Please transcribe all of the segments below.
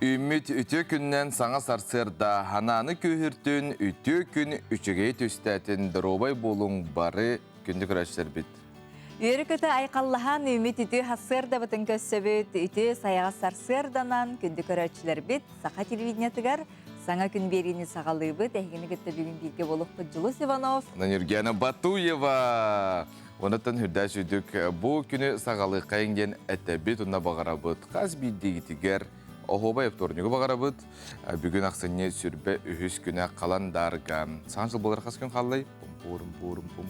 Ümit ütü gündən sana sarsırda hananı köhürtün ütü gün üçüge tüstətin drovay bolun barı gündük rəşlər bit. Yörükütü ayqallahan ümit ütü hasırda bıtın kössöbüt ütü sayağa sarsırdanan gündük rəşlər bit. Saqa televideniyatıgar sana gün berini sağalığı bit. Ehgini gütte bugün bilge boluq Julus Ivanov. Nurgana Batuyeva. Ondan hürdəş üdük bu günü sağalığı qayıngen ətəbit ona bağara bit. Qaz bildi gitiger. Ohoba yaptornigu bağarabıd. Bugün aksine sürbe ühüs güne kalan darga. Sağın jıl bolar qas gün qallay?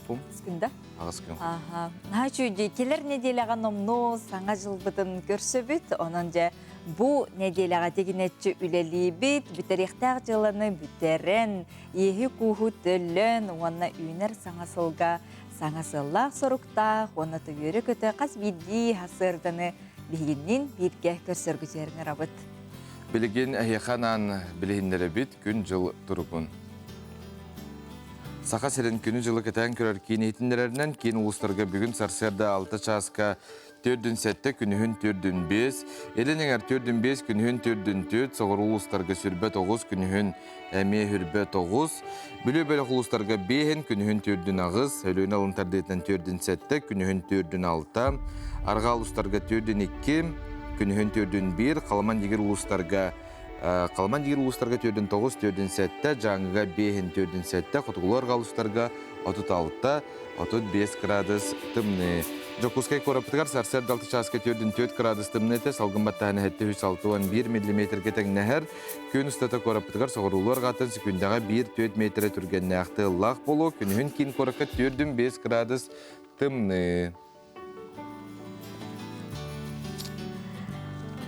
Pum. Skünda? Ağız gün. Aha. Ha çöydü. Keler nedelağa nomno sana jıl bıdın görsöbüt. Onunca bu nedelağa teginetçi üleli bit. Büteriqtağ jılını büteren. Yehi kuhu töllön. Ona üner sana sılga. Sana sılaq sorukta. Ona tüyörü kötü qas bildi hasırdını. Bilginin birge körsörgüçerine rabıt. Bilgin ehyaxanan bilhinlere bit gün jıl turupun. Saqa serin günü jılı keten körör kiyin etinlerinden kiyin uluslarga bugün sarsarda 6 çaska tördün sette günühün tördün 5. Elineğer tördün 5 günühün tördün 4. Soğur uluslarga sürbe 9 günühün eme hürbe 9. Bölü uluslarga 5 günühün tördün ağız. Hölüğün alın tardiyetinden tördün sette günühün tördün 6. Arga uluslarga tördün 2. Günühün tördün 1. Kalaman digir uluslarga tördün 9, tördün 7, жаңыға 5, tördün 7, құтығылар қалыстарға 36, 35 градус тымны. Жокускай қорапытығар сарсар 6 часка tördün 4 градус тымны әті, салғын баттағаны әтті 361 мм кетен нәхір. Күн ұстата қорапытығар соғырулар қатын секундаға 1-4 метр түрген нәқті лақ болу. Күнігін кейін қораққа tördün 5 градус тымны.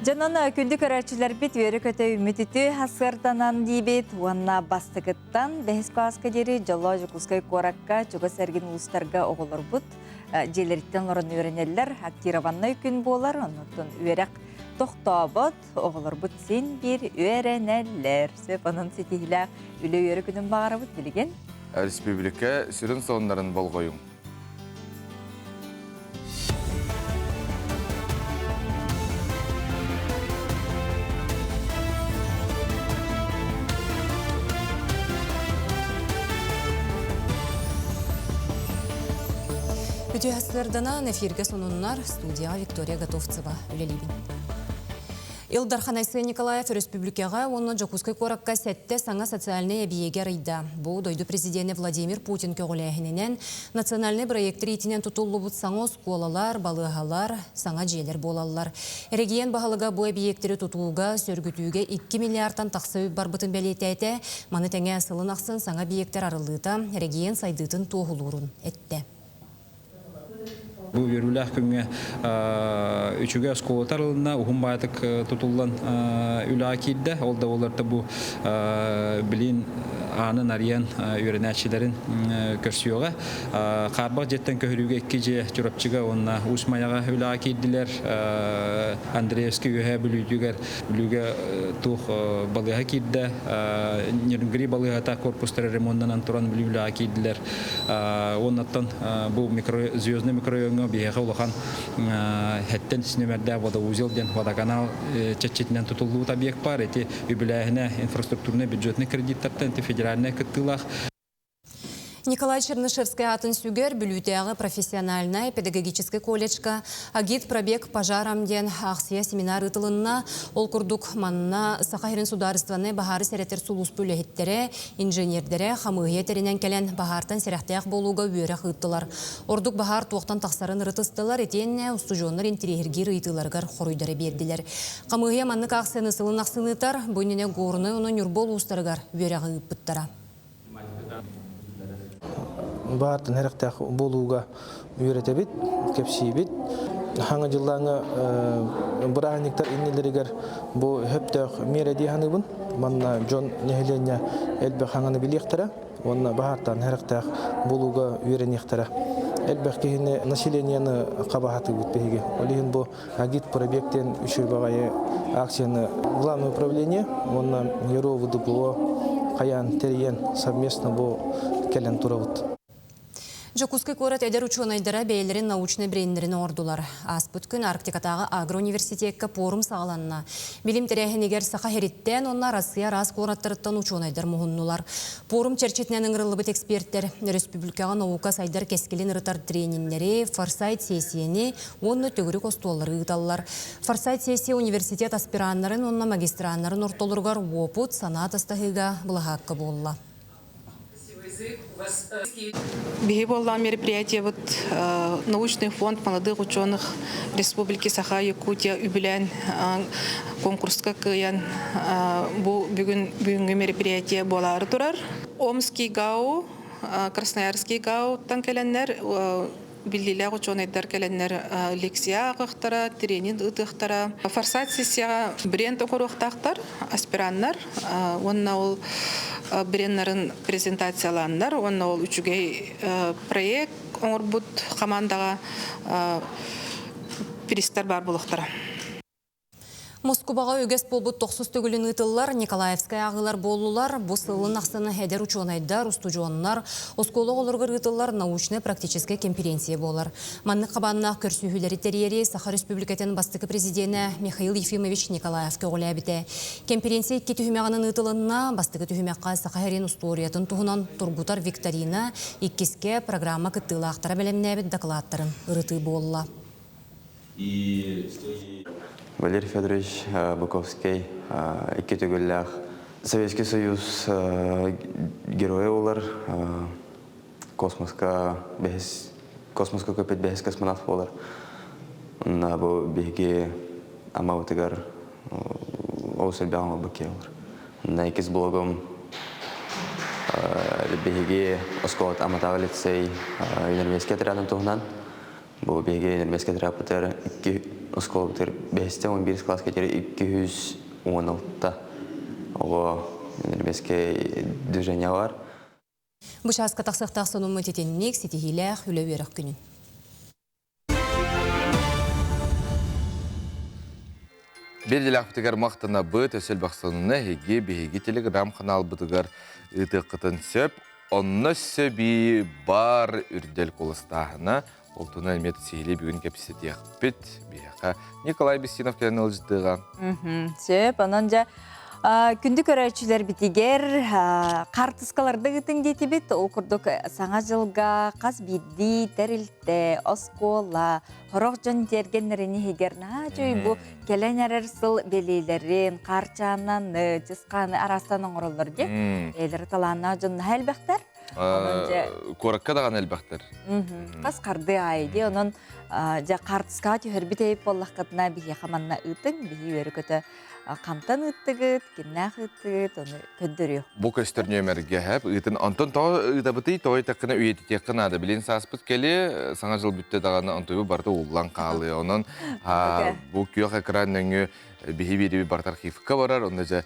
Жанана күндік өрәтшілер бет өрі көті үмітіті хасырданан дейбет, уанна бастығыттан бәхіс класқа дері жала жүкускай қораққа чуға сәрген ұлыстарға оғылыр бұд. Желеріттен орын өренелер актированна күн болар, онытын өрәк тоқтабыд, оғылыр бұд сен бір өренелер. Сөп оның сетихілі үлі өрі күнін бағары бұд білген? Республика сүрін соңларын бол қойым. Үтü hasırdanan эфирге сонуннар студияға Виктория Готовцева үлелейбін. Илдар Ханайсы Николаев республикаға оны Жокускай қораққа сәтті саңа социальный әбиеге рейді. Бұл дойды президенті Владимир Путин көгіләхінінен национальный проекті рейтінен тұтулы бұд саңа сколалар, балығалар, саңа желер болалар. Регион бағалыға бұл әбиектері тұтуға, сөргітуге 2 миллиардтан тақсы бар бұтын бәлеті әті, маны тәңе асылын ақсын саңа биектер арылыта, регион сайдытын тоғылурын әтті. Bu verülah günge üçüge skolatarılığına uhum bayatık tutullan ülakilde. Olda olarda bu bilin anın arayan öğrenicilerin körsüyoga. Karbak jetten köhürüge ikice çorapçıga onna usmayaga ülakildiler. Andreevski ühe bülüdüger tuh balığa kilde. Nürngri balığa ta korpusları remondan anturan bülülakildiler. Ondan bu звездный микрорайонга биеге улахан хеттен синемерде вода узелден водоканал чечетинен тутулуу объект бар эти юбилейне инфраструктурный бюджетный кредиттардан федеральный кыттылах. Николай Чернышевский атын сүгер бүлютеағы профессиональный педагогический колледжка агит пробег пожарамден ақсия семинар ытылынна ол күрдік манна Сақайрын сударыстываны бағары сәреттер сулус бүлігеттері, инженердері қамығия терінен келен бағартан сәрәқтаяқ болуға өйрәқ ыттылар. Ордық бағар тоқтан тақсарын рытыстылар, етенне ұстужонлар интерьергер ыйтыларғар қоройдары берділер. Қамығия манны қақсыны сылын ақсынытар, бөйнене ғорыны оның үрбол ұстарығар өйрәғы ыппыттара. Бартын heraqtaq болуға үйретебит, кепсибит. Хаңа жыллаңа бұрағынықтар иннелерігер бұл хөптіқ мереди ханыбын. Манна Джон нехелене әлбәқ хаңаны білектірі. Онна бартын heraqtaq болуға үйренектірі. Әлбәқ кейіне населенияны қабахаты өтпейге. Олеген бұл агит пробектен үші бағайы акцияны главное управление. Онна Еровы ДПО Қаян Терен совместно бұл кәлін тұравыд. Жокускай корат эдер ученыйдара бейлерин научный брендерин ордулар. Аспыт күн Арктикатағы агроуниверситетка порум сағаланна. Билим терехенегер саха хериттен онна Россия рас кораттырыттан ученыйдар мухуннулар. Порум черчетнен ыңғырылыбыт эксперттер республикаға наука сайдар кескелин ырытар трениннери, форсайт сессияни, онны төгірі костуалары ыталлар. Форсайт сессия университет аспираннарын, онна магистраннарын ортолыргар опут санат астахыга бұлағаққа болла. Биги болған мероприятие научный фонд молодых ученых Республики Саха-Якутия үбілен конкурска кыян бүгінгі мероприятие болары тұрар. Омский ГАУ, Красноярский ГАУ тан келеннер, билдилер ученыйдар келеннер лекция ағықтара, тренинг ытықтара. Форсайт сессияға бренд оқырықтақтар, аспираннар, онна ол бренднарын презентацияландар, онна ол үчүгей проект оңырбут командаға перистар бар болуқтара. Москваға өгес болбут 90 төгілін ұтылар, Николаевская ағылар болулар, бұсылын ақсыны хәдер учонайдар, устужонлар, осколы олырғыр ұтылар научно-практический конференция болар. Манны қабаннақ көрсүйілері терьері Саха Республикатын бастықы президенті Михаил Ефимович Николаевка олай біте. Конференция ке түхімеғанын ұтылынна бастықы түхімеққа Саха Херен усториятын тұғынан тұргутар викторина, иккеске программа күттілі ақтара бәлемнәбіт докладтарын ұрыты болла. Валерий Федорович Буковский, Икетюгулях, Советский Союз, герои олар, космоска көпет бәхес космонавт олар. На бу беге амаутыгар оусел бәңі бәке олар. На икес блогом беге осколат аматағы лицей университет рядом туғынан. Бу беге университет рапотер Оскол бутер бәхестен 11 класс кетері 216-та. Оға нербеске движения бар. Бұшасқа тақсықтақ сонымы тетеннек сетігіләқ үлі өріқ күнін. Берділәқ бұтығар мақтына бұт өсел бақсанына хеге бейге телеграм қанал бұтығар ұты қытын сөп. Онны сөбі бар үрдел қолыстағына Олтуна әлметі сейлі бүгін кәпісеті яқпет. Бияқа Николай Бестинов кәлін ұлждыға. Сөп, онын жа күнді көрәчілер бітігер қартысқаларды ғытың деті бет. Ол күрдік саңа жылға қаз бидді, тәрілті, оскола, хорақ жон тергенлеріні хегерна. Жөй бұл кәлін әрірсіл белейлерін, қарчананы, жысқаны арастан оңырылыр де. Әйлері таланна жонны әлбәқтер. Коракка даған әлбәқтер. Қас қарды айде, оның қартысқа түйір бітейіп боллақ қытына бейе қаманна ұтың, бейе өрі көті қамтан ұттығыт, кеннақ ұттығыт, оны көндірі. Бұл көстер нөмерге әп, ұтын антон ұтабыты той таққына үйеті текқын ады. Білен саспыт келі, саңа жыл бүтті дағаны антойы барды ұллан қалы. Оның бұл күйек экран өңі бейі бартар қифыққа барар, онда жа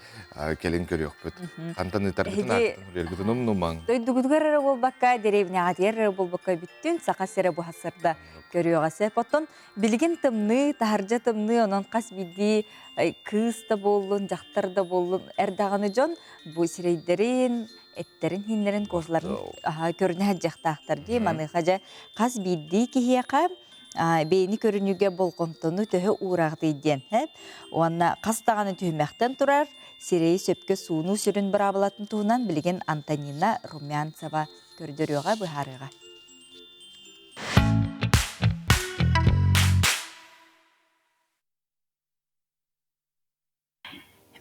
келін көрі өкпіт. Қантан ұтар бүтін артын үлергітін ұмнумаң. Дойдығыдығыр әрі бол баққа, деревне ғадер әрі бол баққа бүттін, сақа сәрі бұл хасырда көрі оғасы. Потон білген тымны, тахаржа тымны, онын қас биді кыз да болын, жақтар да болын, әрдағаны жон бұл сірейдерін, әттерін, хинлерін, қозларын көріне жақтақтар дей. Маны қажа қас биді кейеқа бейні көрінуге болғынтыны төхі ұрақ дейден. Оғанна қастағаны түймәқтен тұрар, сирей сөпке суыну сүрін бір абылатын туғынан білген Антонина Румянцева көрдіріуға бұхарыға.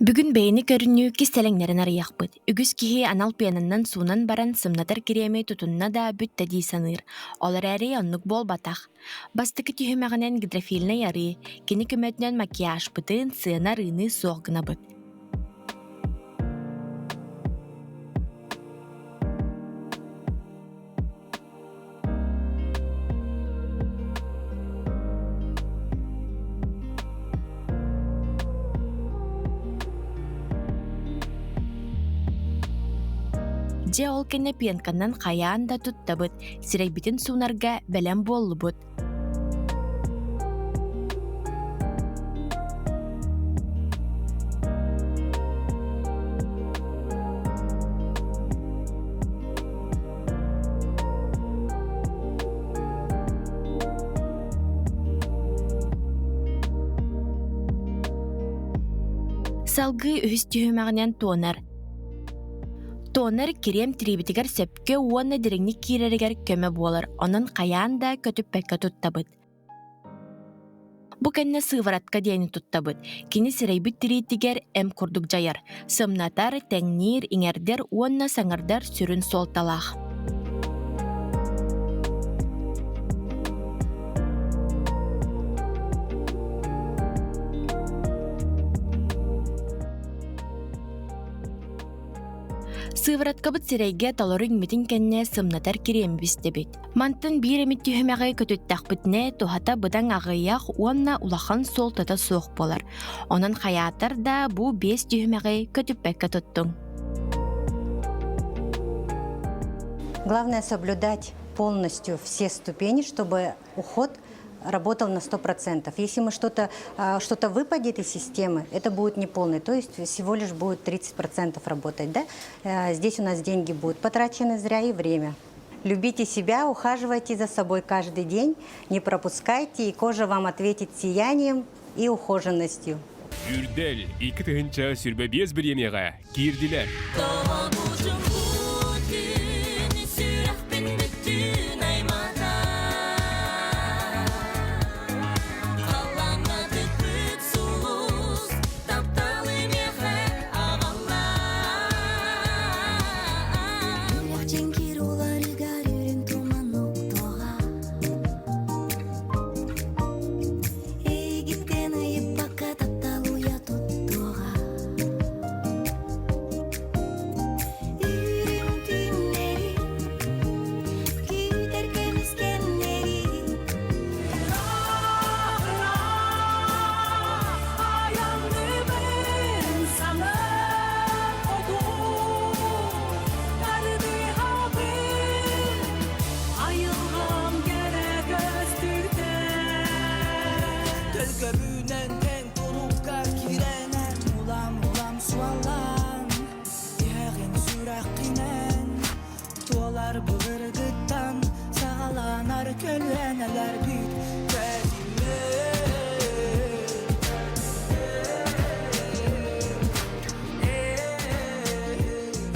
Бүгін бейіні көріні кестелеңнерін арияқ бұд. Үгіз кихи анал пианынан суынан баран сымнатар кереме тұтынна да бүтті дей саныр. Олар әрі оннық бол батақ. Бастықы түйімәғінен гидрофиліне яры, кені көмөтінен макияж бұдын сыяна рыны соғғына бұд. Же ол кені пиянканнан қаян да тұтта бұд, сирейбітін суынарға бәлем болы бұд. Салгы үхіс түйімәғінен тонар. Тонар керем трибитигер сөпке уонна диреңник киреригер көмө болар. Онын қаян да көтүппәкке туттабыт. Бу кэнне сываратка дейін туттабыт. Кини сирейбит тиритигер эм курдук жайар. Сымнатар, тәңнир, иңердер, уонна саңардар сүрін солталақ. Сывраткабыт сирейге талорын митин кенне сымнатар кирем бистебит. Мантын бир эмит түймәгы көтөттәкбитне тухата быдан агыяк уанна улахан солтата соқ болар. Онын хаятар да бу 5 түймәгы көтүппәккә туттың. Главное соблюдать полностью все ступени, чтобы уход работал на 100%. Если мы что-то выпадет из системы, это будет неполный, то есть всего лишь будет 30% работать. Да? Здесь у нас деньги будут потрачены зря и время. Любите себя, ухаживайте за собой каждый день, не пропускайте, и кожа вам ответит сиянием и ухоженностью. Үрдел, 2 тыгынча сүрбе 5 бір емеға, кирдилер.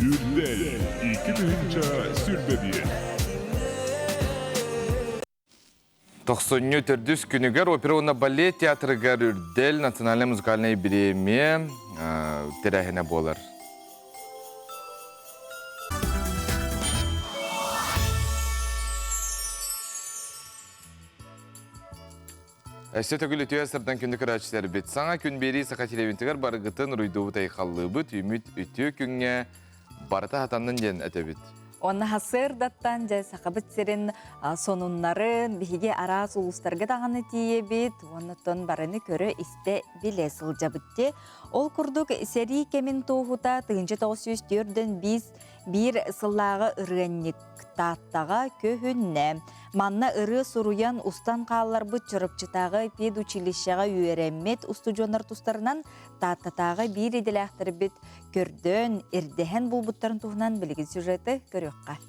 Үрдel, 2 тыгынча сүрбе 1. 90 төрдүс күнігер опера балет театрыгар Үрдел национальный музыкальный премия терәхіне болар. Әсте төгілі түйәсірден күнді көрәтшілер бет. Саңа күн бері сақа телевинтігер барығытын рүйдуы тайқалығы бұт, үміт үтіе күнге барыта хатанның ден әтөбіт. Онна хасырдаттан жай сақабыт серін сонуннарын біхеге араз улустарға дағаны тие бет, оннаттан барыны көрі істе біле сылжабытте. Ол күрдік сәрі кемін тоғыта 1904-ден біз бір сыллағы ұрғанник таттаға көхінне. Манна ыры суруян устан қалар бұт чырыпчытағы пед училищаға үйеремет устуджонар тустарынан таттатағы бір еделәқтір бет көрден ердеген бұл бұттарын туғынан білген сюжеті көріққа.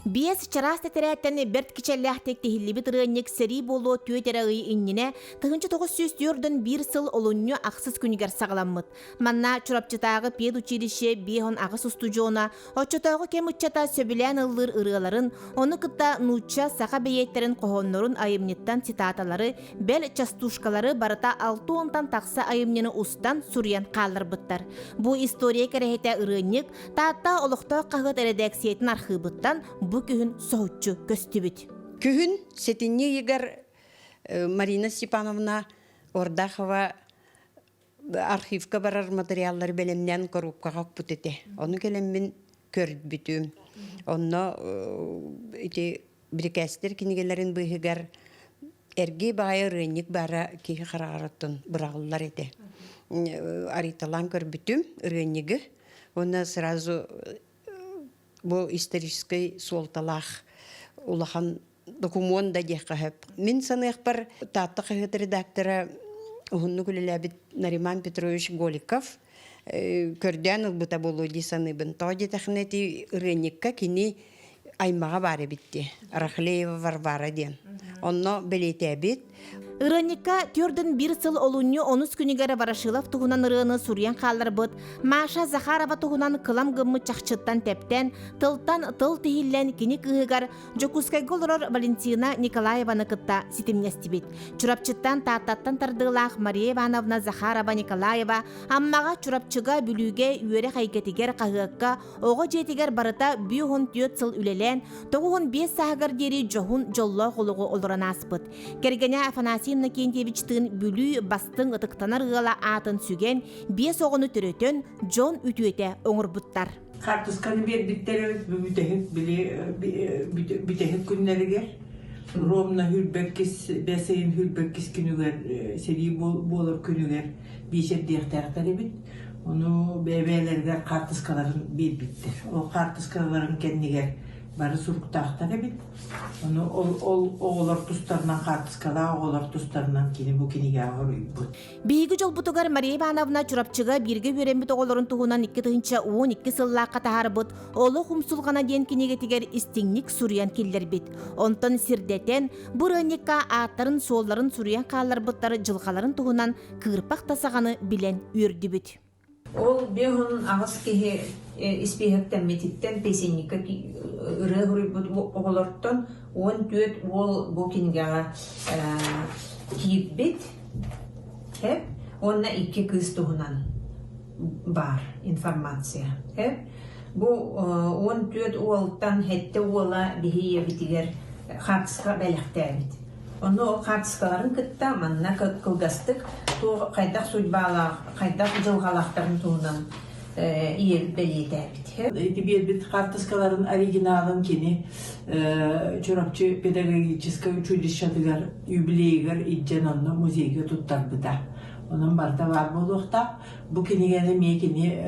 Биес чараста терәттәне берт кичәлләхтек тихиллибит рынник сери болу түйетерәгы иннене 1904-ден 1 сыл олунню ақсыз күнігер сағаламмыт. Манна чурапчытағы пед училище бейхон ағыс устужона, отчытағы кемутчата сөбілән ыллыр ырыларын, оны кытта нуча сақа бейеттерін қоғоннорын айымнеттан цитаталары, бәл частушкалары барыта 6 онтан тақса айымнені устан сурян қалыр бұттар. Бу история кәрәхеті рынник таатта олықта қағыт әрәдәксиетін архыбыттан bu kühün soğutçu köstübüt. Kühün setinni yegar Marina Stepanovna Ordakova arxivka barar materialları belemden korupka kakput ete. Onu kelemmin kördbütüm. Onu iti birikester kinigelerin bıhıgar ergi bağır rennik bara ki xararattın bırağlılar ete. Aritalan körbütüm rennigi. Onu сразу bu исторический солталах улахан документ да дехкахеп. Мин саныхпар татта хет редактора Угунну күлеләбит Нариман Петрович Голиков көрдән бута болу дисаны бен тоди технети ренникка кини аймага бары битти. Рахлеева Варвара ден. Онно белетебит Ырынника түрдін бір сыл олунью 10 күнігері Барашилов туғынан ырыны Сурьян қалар бұд, Маша Захарова туғынан кылам гыммы чақчыттан тептен, тылтан тыл тихиллен кені кығығар Жокускай голорор Валентина Николаеваны кытта ситимнестибит. Чурапчыттан тааттаттан тардылақ Мария Ивановна Захарова Николаева аммаға чурапчыға бүліге үйері қайгетігер қағыққа, оғы жетігер барыта 204 сыл үлелен, 95 сағығар дері жоғын жолла қолығы олыран аспыт. Кергене Афанасий Накентьевичтің бүлі бастың ытықтанар ғала атын сүген 5 оғыны түретін Джон үтуете оңыр бұттар. Қартысқаны бер біттері бүтехік күннерігер. Ромна хүлбәккіз, бәсейін хүлбәккіз күнігер, сери болыр күнігер бейшер дейқтәрқтері біт. Оны бәбәлерге қартысқаларын бер біттер. Ол қартысқаларын кәнігер бары сұрықтақтар бит. Оны оғылар тұстарынан қартысқала, оғылар тұстарынан кені бұл кенеге ағыр бұд. Бейгі жол бұтығар Мария Ивановна чурапчыға бірге өрембіт оғыларын тұғынан 2-12 сыллаққа тағар бұд. Олы құмсулғана ден кенеге тегер істіңнік Сурьян келдер бит. Онтан сирдетен бұрынекка аттарын солларын Сурьян қалар бұттары жылғаларын тұғынан кырпақ тасағаны білен өрді бит. Ол беғын ағыз кеге іспейхіктен метиттен песенника ұры ғұры оғылырттан 14 ол бұкингаға кейіп бет, онна 2 кыз тұғынан бар информация. Бұл 14 олттан хетті ола бейе бітігер қартысқа бәліқті әбет. Оны ол қартысқаларын күтті, манна кылгастық, қайдақ судьбалақ, қайдақ жылғалақтарын туынан ел бәлейді әбет. Бер бит қартысқаларын оригиналын кені чурапчы педагогическое училищадығар юбилейгер иджен онны музейге тұттар бұда. Onun barda var bolukta. Bu kinigene mekini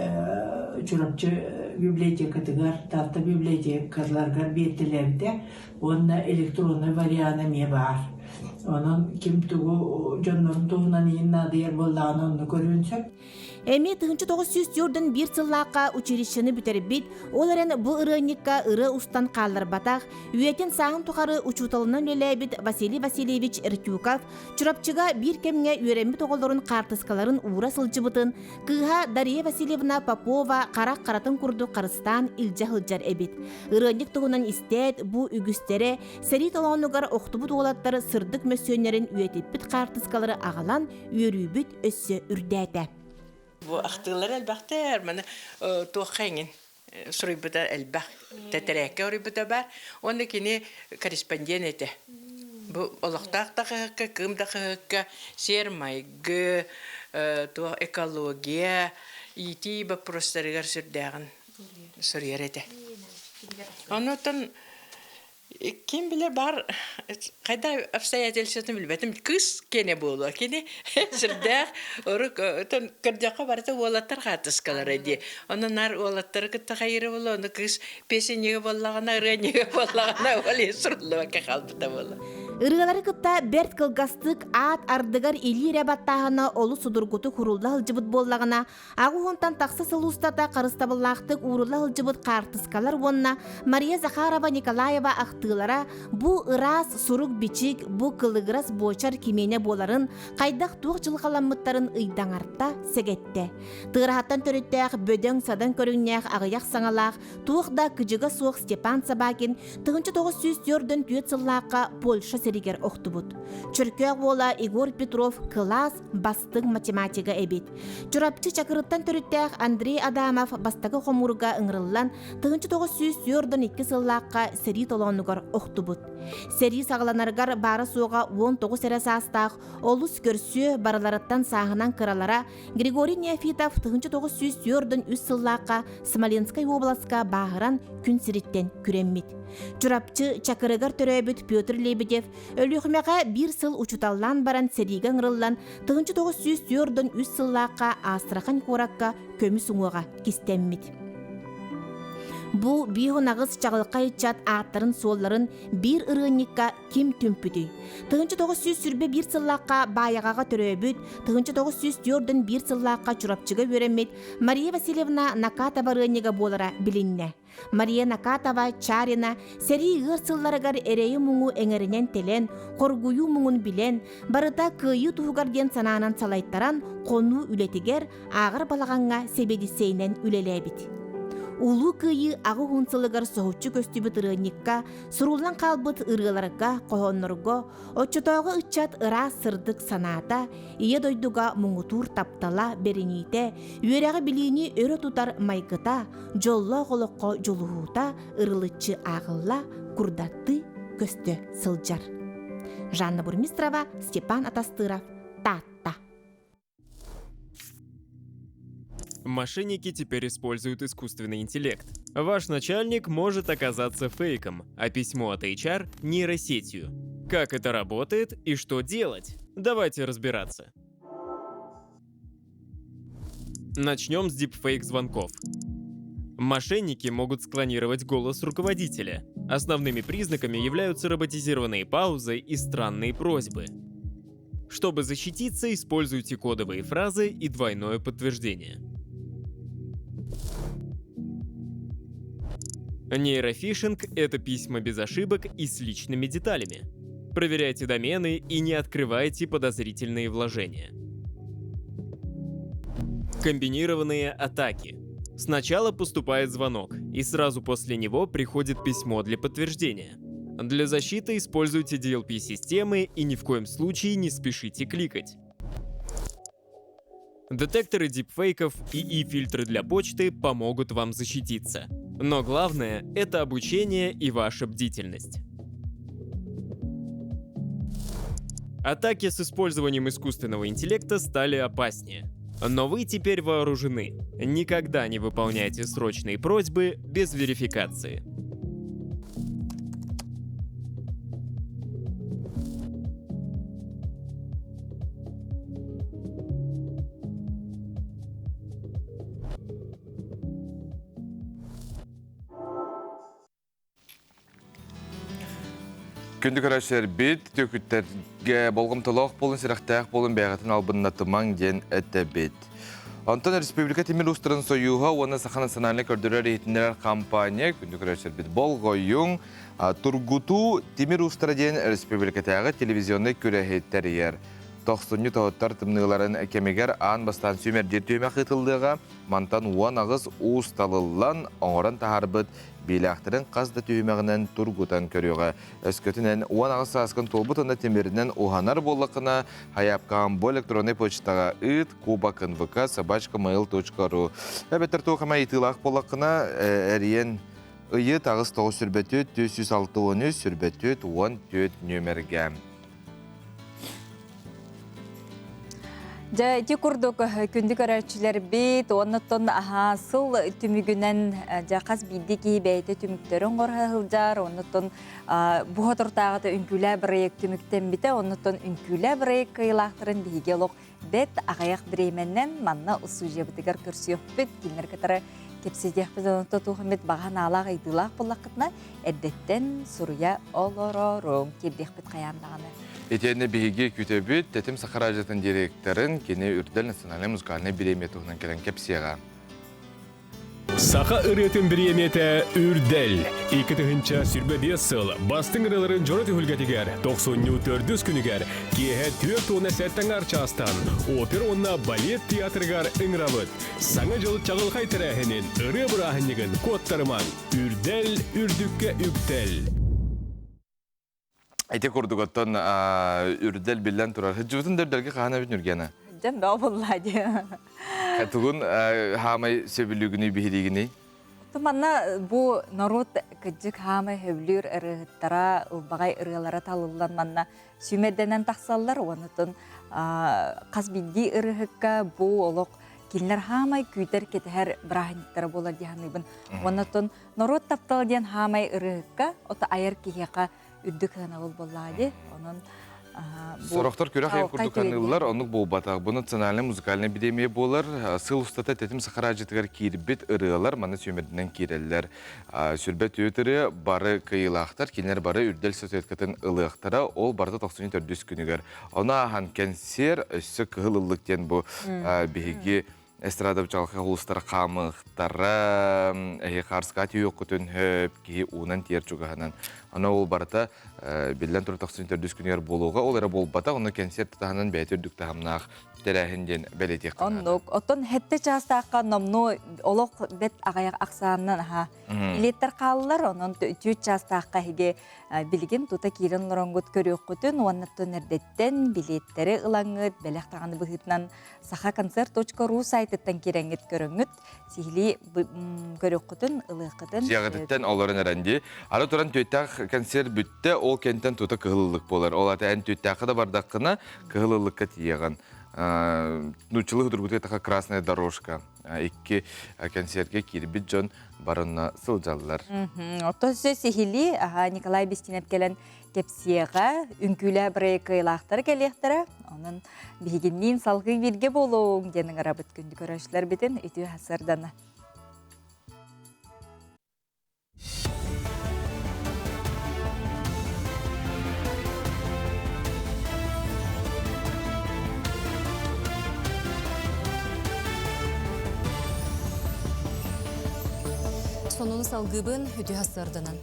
çorapçı bibliotekatıgar, tarta bibliotekalargar bettilerde. Onun elektronlu varianı me var. Onun kim tuğu jonların tuğunan yinna diyer bollağını onu görünsök. Эми 1904 bir сыллаққа училищені бүтербит, оларын бұл ырыникка ыры устан қалыр батақ, үйетін сағын тұқары учуталынан өләбит Василий Васильевич Иртюков, чурапчыға бір кемге үйрембит оғылырын қартысқаларын ура сылчыбытын, кыға Дарья Васильевна Попова қарақ қаратын күрді Қарыстан илжа-хылжар әбит. Ырыник тұғынан істет бұл үгістері, сәрі талауынығар оқтыбыт оғылаттары сырдық мөссөнерін үйетіппіт қартысқалары ағалан үйерүйбіт өссі үрдәті. Bu aktılar elbette bana toğayın sürübüde elbak tetereke sürübüde var. Onda kini korrespondan ete. Bu olaktak da kım da sermaygı to ekologiya iti bu prosesler sürdüğün sürüyor ete. Ondan kim bilir var kayda обстоятельствоны bilmedim kız kene bolu kene sırda oruk ton kerjaga barta olatar katıskalar edi onlar olatar kıta hayır bolu onu kız peseniye bollağına reniye bollağına öyle sırlı ki kalbıda bolu. Irıları kıtta bert kılgastık at ardıgar ili rebattağına olu sudurgutu kurulda hılcıbıt bollağına ağı hontan taqsa sılustata qarıstabıllaqtık uğrulla hılcıbıt qartıskalar onuna Maria Zakharova Nikolayeva aqtılara bu ıras suruk biçik bu kılıgıras boçar kimene boların qaydaq tuğ жылғаламмыттарын ıydanartta segette. Tığrahattan törüttəq bödön sadan körünnəq ağıyaq sanalaq tuğda kıcıga soğuk Stepan Sabakin 1904'dün tüyet sıllaqqa Polşa seriger oxtubut. Çürkök bola Igor Petrov klas bastıq matematika ebit. Çurapçı çakırıttan törüttəq Andrei Adamov bastaqı xomurga ıngırıllan 1904'dün 2 sıllaqqa seri tolonugar oxtubut. Seri sağlanargar bara soğa 19 serasastaq olus körsü baralarıttan sağınan kıralara Grigoriy Neofitov 1904'dün 3 sıllaqqa Smolenskay oblaska bağıran gün siritten küremmit. Çurapçı çakırıgar töröbüt Pyotr Lebedev ölüxmeğe 1 sıl uçutallan baran serigen ırıllan 1904'dün 3 sıllaqqa Astrakhan korakka kömü suğuğa kistemmit. Бу бихо нагыз чагылкай чат аттарын суолларын бир ырыынникка ким түмпүтүй. 1900 сүрбе бир сыллакка баягага төрөбүт, 1904 бир сыллакка чурапчыга беремет Мария Васильевна Накатова ырыыннига болара билинне. Мария Накатова Чарина сери ыр сылларыгар эрейи муңу эңеринен телен, коргую муңун билен, барыта кыйы туһугарден санаанан салайттаран кону үлетигер агыр балаганга себедисейнен үлелебит. Улу кыйы агы хунсылыгар соһуччу көстүбүт ырыынникка, сурулан калбыт ырыаларга, кохоннорго, отчотоого ыччат ыра сырдык санаата, ие дойдуга муңутур таптала берините, үөрәгы билини өрө тутар майгыта, жолло голокко жолуһуута, ырылыччы агылла, курдатты көстө сылжар. Жанна Бурмистрова, Степан Атастыров, Татта. Мошенники теперь используют искусственный интеллект. Ваш начальник может оказаться фейком, а письмо от HR – нейросетью. Как это работает и что делать? Давайте разбираться. Начнем с дипфейк-звонков. Мошенники могут склонировать голос руководителя. Основными признаками являются роботизированные паузы и странные просьбы. Чтобы защититься, используйте кодовые фразы и двойное подтверждение. Нейрофишинг — это письма без ошибок и с личными деталями. Проверяйте домены и не открывайте подозрительные вложения. Комбинированные атаки. Сначала поступает звонок, и сразу после него приходит письмо для подтверждения. Для защиты используйте DLP-системы и ни в коем случае не спешите кликать. Детекторы дипфейков и фильтры для почты помогут вам защититься. Но главное — это обучение и ваша бдительность. Атаки с использованием искусственного интеллекта стали опаснее. Но вы теперь вооружены. Никогда не выполняйте срочные просьбы без верификации. Күндік арашер бет, төкіттерге болғым толақ болын, сирақтақ болын бәғатын албынна тымаң ден әтті бет. Антон Республика Темир Устырын союға, оны сақаны санайлы көрдірер етіндер компания, күндік арашер бет болғойың, Тургуту Темир Устыры ден Республикатағы телевизионный көрәхеттер ер. 90 тоғыттар тымнығыларын әкемегер аң бастан сүймер дертүйме қытылдыға, мантан уан ағыз уысталылан оңыран тағарбыт бейлақтырын қазды түймегінен Тургутан көріға. Өскөтінен уан ағыз сасқын толбытында темірінен уханар болықына хаяпқан бұл электронный почтаға ұт kubak.nvk@mail.ru Әбеттір тоқыма етілақ болықына әріен ұйыт ағыз 9 сүрбәтөт 206 сүрбәтөт 14 нөмерге. Жа курдук күндүк арачылар бит, оннотон сыл түмүгүнен жакас биддики бейте түмүктөрүн горхылжар, оннотон буһотуртагы үңкүлө проект түмүктен бите, оннотон үңкүлө проект кыйлактырын дигелок бет агаяк бременнен манна усужа битигер көрсөк бит кинер катары кепсидек біз онто тухмет баган алак ыйдылак булакытна эддеттен суруя олорорун кирдек бит каяндаганы. Етені бейге күтебіт, тәтім сақаражатын директорын кені үрділ национальный музыкальный биреметуғынан келен кепсияға. Саха ырытын биреметі үрділ. 2-тігінші сүрбе 5 сыл бастың ырыларын жоры түхілгетігер 94 күнігер кеге 4 тонна сәттің арчастан опер онна балет театргар ыңравыд. Саңа жыл чағыл қайтырахынын ыры бұрахынығын кодтарыман үрділ үрдікке үктіл. Әйте көрдігіттен үрділ білден тұрар. Хыджыбытын дөрдерге қағана бетін үргені? Жан бау боллади. Қатығын хамай сөбілігіні бейдігіні? Туманна бу народ кыджык хамай хөблүр ырыттара, бағай ырылара талылан манна сүймеденен тақсаллар, онытын қаз бидди ырыхыққа бу олық келінер хамай күйтер кетер брахниктары болар дияныйбын. Онытын народ таптал ден хамай ырыхыққа, ота айыр кехеқа үрдік санағыл болады. Оның Сорохтор күрәхен курдуканылар, онук болбатақ. Бұл национальный музыкальный бедемия болар. Сыл устата тетим сахаражытыгар кирбит ырылар, маны сөмердінен киреллер. Сүрбет өтірі бары кыйлақтар, кенер бары үрдел сөтеткетін ылықтара, ол барды 94 күнігер. Она ахан кенсер, өссі кығылылықтен бұл бігеге эстрадов жалқы ұлыстар қамықтары, қарсқа түйі құтын хөп, кейі уынан тер жүгіғанан. Ана ол барыта білден тұры 94 күнігер болуға, ол әрі бол бата, оны концерт тағынан бәйтірдік тағымнақ тәрәхінден бәлетек қанады. Оннук, оттон хетте частаққа номну олық бет ағаяқ ақсанынан илеттер қалылар, онын түйт частаққа хеге білген тута кирен лоронгут көрек құтын, оннаттон әрдеттен билеттері ылаңыт, бәлек тағаны бұхытынан saha-concert.ru сайттан кереңет көріңіт, сихили көрек құтын, ылық құтын. Зияғыттен оларын әрәнде. Ары тұран түйттақ концерт бүтті, ол кенттен тута кығылылық болар. Ол аты ән түйттақы да бардаққына кығылылыққа тиеған. Нучылы худургуты тақа красная дорожка. Икки концертке кирбит жон барына сылжалылар. Отто сөз сихили Николай Бестинеп келен кепсияға үнкілі бірейкі илақтары келектірі. Оның бігеннен салғы бірге болуың денің арабыт күнді көрәшілер бетін үті хасырданы. Сонун салгыбын үті хасырдынан.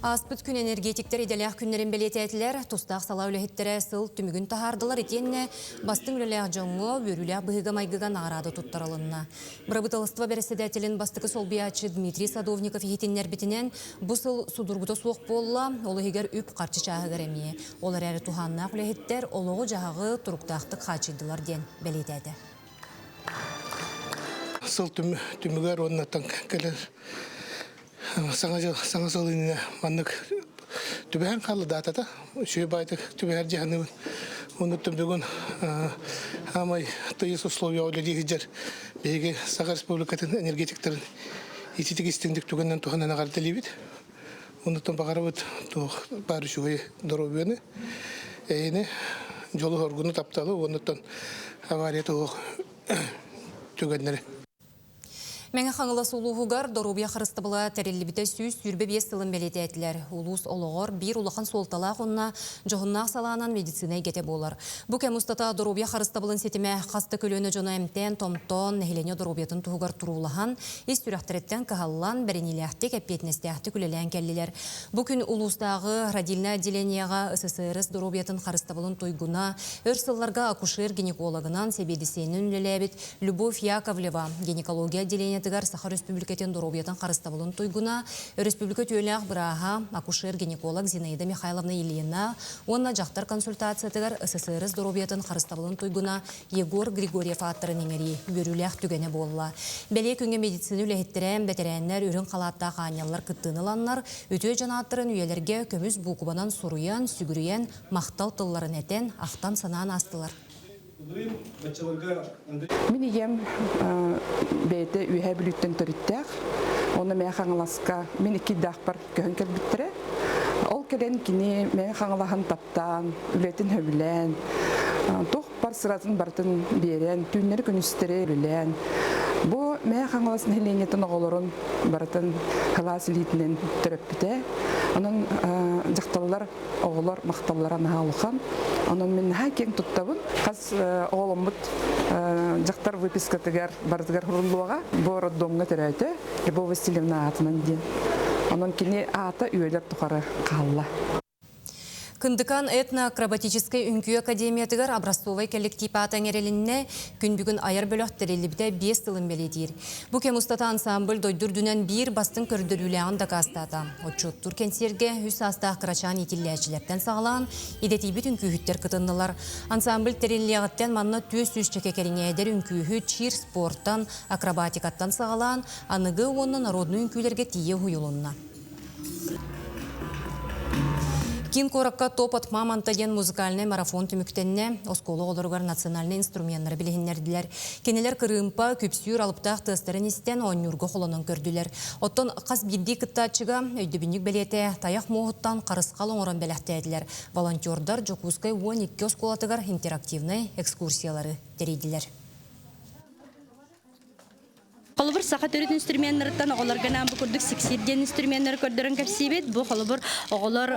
Аспыт күн энергетиктер иделях күннерін белететілер, тустақ сала үліхеттері сыл түмігін тахардылар етенне бастың үлілях жоңғы өрілях бұғыға майгыған арады тұттарылынна. Брабыталыства береседетелін бастықы солбиячы Дмитрий Садовников ехетеннер бітінен бұл сыл судургута суық болла, олы егер үп қарчы чағы ғареме. Олар әрі туханнақ үліхеттер олығы жағағы тұруқтақтық қачыдылар ден белетеді. Сыл түмігер оннаттан кәлер саңа сылыны маннык түбәһән қалды датата шөй байтык түбәһәр жаһаныбын онуттым бүгін амай тыйыс условия олеги жер беге Саха Республикатын энергетиктерин ититик истиндик түгеннен туханан агартелибит онуттан багарабыт тух бары шуй дорубыны эйне жолу органы тапталы онуттан авария тух түгеннер. Мәңі қаңылы сұлуғығар дорубия қырыстыбыла тәрелібіті сүйіз сүрбе бес сылын бәлеті әтілер. Улус олығыр бір улақан солталақ онына жоғыннақ саланан медицинай кете болар. Бұ кәмустата дорубия қырыстыбылын сетіме қасты көлөні жона әмтен, томтон, нәхілене дорубиятын тұғығар тұрулахан, ес түрәқтіреттен қағаллан бәренеліяқті кәппетнестіяқті күлелән кәлілер. Бұ күн улустағы радильна отделенияға СССР дорубиятын қырыстыбылын тойгуна, өрсылларға акушер гинекологынан себедісенін үлеләбет Любовь Яковлева гинекология отделения Саха Республикатын дорубиятын қарыстабылын тойгуна, Республика түйеліғ бұраға акушер-гинеколог Зинаида Михайловна Ильина, онна жақтар консультациятығар СССР дорубиятын қарыстабылын тойгуна Егор Григорьев аттырын еңері бөріліғ түгені болла. Бәле күнге медицины үләхеттерен бәтерәнлер үрін қалатта қанялар күттіныланлар, өтөй жана аттырын үйелерге көміз бұқыбанан сұруян, сүгіріян, мақтал тылларын әтен, ақтан санаан астылар. Мен егем бәйті үйе біліттен түріттәк. Оны мәе қаңыласқа мен 2 дақпар көхін кәлбіттірі. Ол кәлен кені мәе қаңылағын таптан, үлетін хөбілен, тоқ бар сыратын бартын берен, түйінлері күністері үлілен. Бұ мәе қаңыласын хеленетін оғылырын бартын қылас илетінен түріп біте. Onun jaqtallar oğullar maqtallara nahalıqan. Onun men haken tuttабын. Qaz oğlumut jaqtar выписка тегер бардыгар хурулуга бу роддомга терәйте. Любовь Васильевна атынан ден. Onun кини ата үйелер тухары қалла. Кындыкан этно-акробатической үнкүй академиятыгар образцовай коллектив атаңерелінне күн бүгін айар бөліқтерелібіде 5 сылын беледер. Бұ кемустата ансамбль дойдурдунан бір бастың көрдірулеғын да кастата. Отчоттур кенсерге үс астақ қырачан етілләчілерден сағылан, едетейбіт үнкүйіттер кытыннылар. Ансамбль тереллеғыттен манна төс-төс чекекеріңейдер үнкүйі чир спорттан, акробатикаттан сағылан, анығы оның народны үнкүйлерге тие хуйылынна. Кин коракка топот мамантаген музыкальный марафон түмүктенне осколы олоргар национальный инструменттары билихиннердилер. Кенелер кырымпа күпсүр алыптақ тыстарын истен оннюрго холонон көрдүлер. Оттон қас бидди кыттачыга өйдөбүнүк белете таяк моғыттан қарысқал оңорон белектедилер. Волонтердар Жокускай 12 осколатыгар интерактивный экскурсиялары терейдилер. Холобур саха төрөт инструменттардан оголорга нам бу курдук сексирден инструменттер көрдөрөн кепсибет. Бу холобур оголор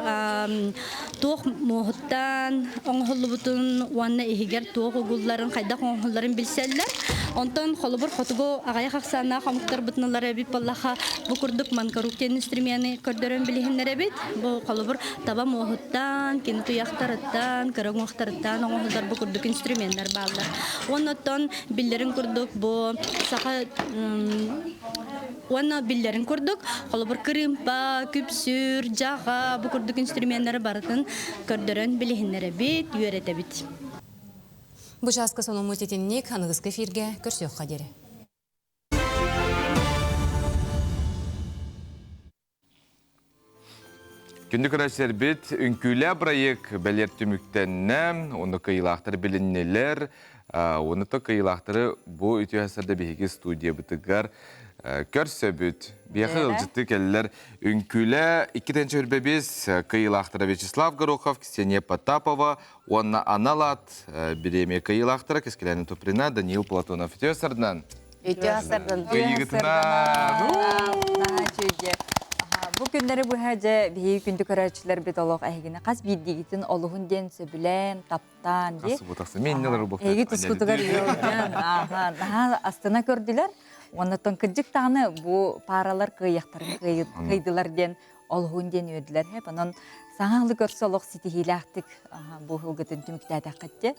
тоох моһуттан оңхоллубутун уанна ихигер тоох угулларын кайда оңхолларын билселлер. Онтон холобур хотуго агай хаксана хамуктар бутналары бит баллаха бу курдук манкаруктен инструменты көрдөрөн билихиннер бит. Бу холобур таба моһуттан, кинту яхтарыттан, карагоңтарыттан оңхоллар бу курдук инструменттер балдар. Онтон биллерин курдук бу саха Уанна биллерин курдук, холобур кырымпа, күпсүр, жага, бу курдук инструменттары барын көрдөрөн билихиннере бит, үйрете бит. Бу жаска сонун мутетинник аныгызга эфирге көрсөк кадери. Күндік рәсер бит, үнкүлі проект бәлер түміктенне, оны кыйлақтыр біліннелер, оны то кыйлақтыры бұ үті әсірді бейгі студия бұтығар көрсі бүт. Бияқы ғылжытты кәлілер үнкүлі 2-4-5 кыйлақтыры Вячеслав Горохов, Ксения Потапова, оны аналат біреме кыйлақтыры, кескеләні туприна Даниил Платонов. Үті әсірдінен? Үті әсірдін. Бу күндері бу хәҗә бии күндү көрәчләр бит олог әйгене кас биддигитин олугун ден сөбүлән таптан ди. Касы бутаксы мен нелер бу. Әйге тускутугар юлдан. Аха, астына көрдүләр. Оннан кыжык таны бу паралар кыяктарын кыйдылар ден олугун ден өдүләр. Хәп анан саңалы көрсө олог ситихилактык бу хылгытын түмүктә тәкәтте.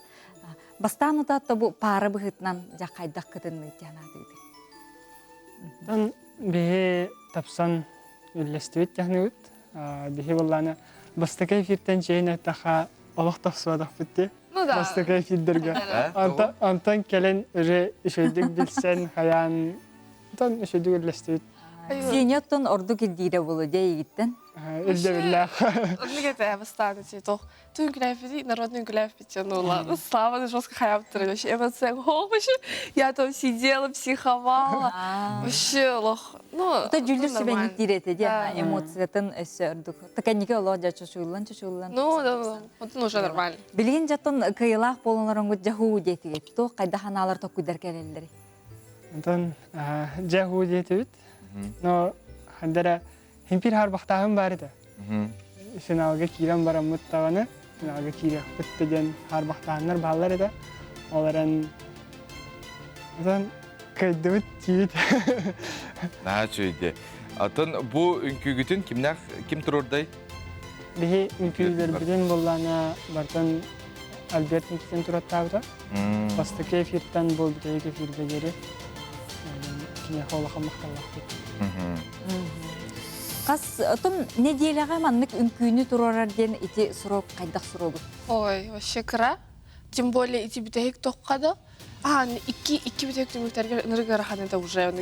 Бастан утатта бу пара быгытнан жакайдак кытынны тянады. Дан бе тапсан Үллестует тәхнеут, бихи болланы бастакай фиртен чейін әттаға олық тақсуадақ бітті. Бастакай фирдерге. Антан кәлен үрі үшөйдік білсен, хаян, антан үшөйдік үллестует. Сеньоттон орду кеддейді болу дей егіттен? Үлді білләқ. Үлгеті әбістаны тетоқ. Түн күләйфеді, народный күләйфеді. Слава на жестко хаяптыры. Вообще эмоция. Я там сидела, психовала. Вообще лох. Это жүлдер себе не тиреті де, эмоциятын өсі үрдік. Тәкәнеге олақ жа чошуылан. Да, это уже нормально. Білген жаттын кыйлақ болынларын көт жаху дейті кет. То қайда ханалар тоқ күдер кәлелері? Антон жаху дейті бит. Но хандара химпир хар бақтағым бар еді. Сеналға кирен барам мұттағаны, сеналға кире бүттеден хар бақтағанлар балар еді. Оларын кайды бүт тейді. Наға чөйді. Атын бұл үнкүгітін кім тұрордай? Бихи үнкүгілер бірден болланы бартын Альберт Никитен тұраттағыда. Бастықы эфирттен бұл бірейік эфирге жері. Кіне қолаға мақталақ дейді. Қас, отым, не дейліға маннық үнкүйіні тұрарар ден ити сұрок, қайдақ сұрогы? Ой, вообще кыра. Тем более ити бітейік тоққады. Iki бітейік түміктерге нұрыға рахан это уже.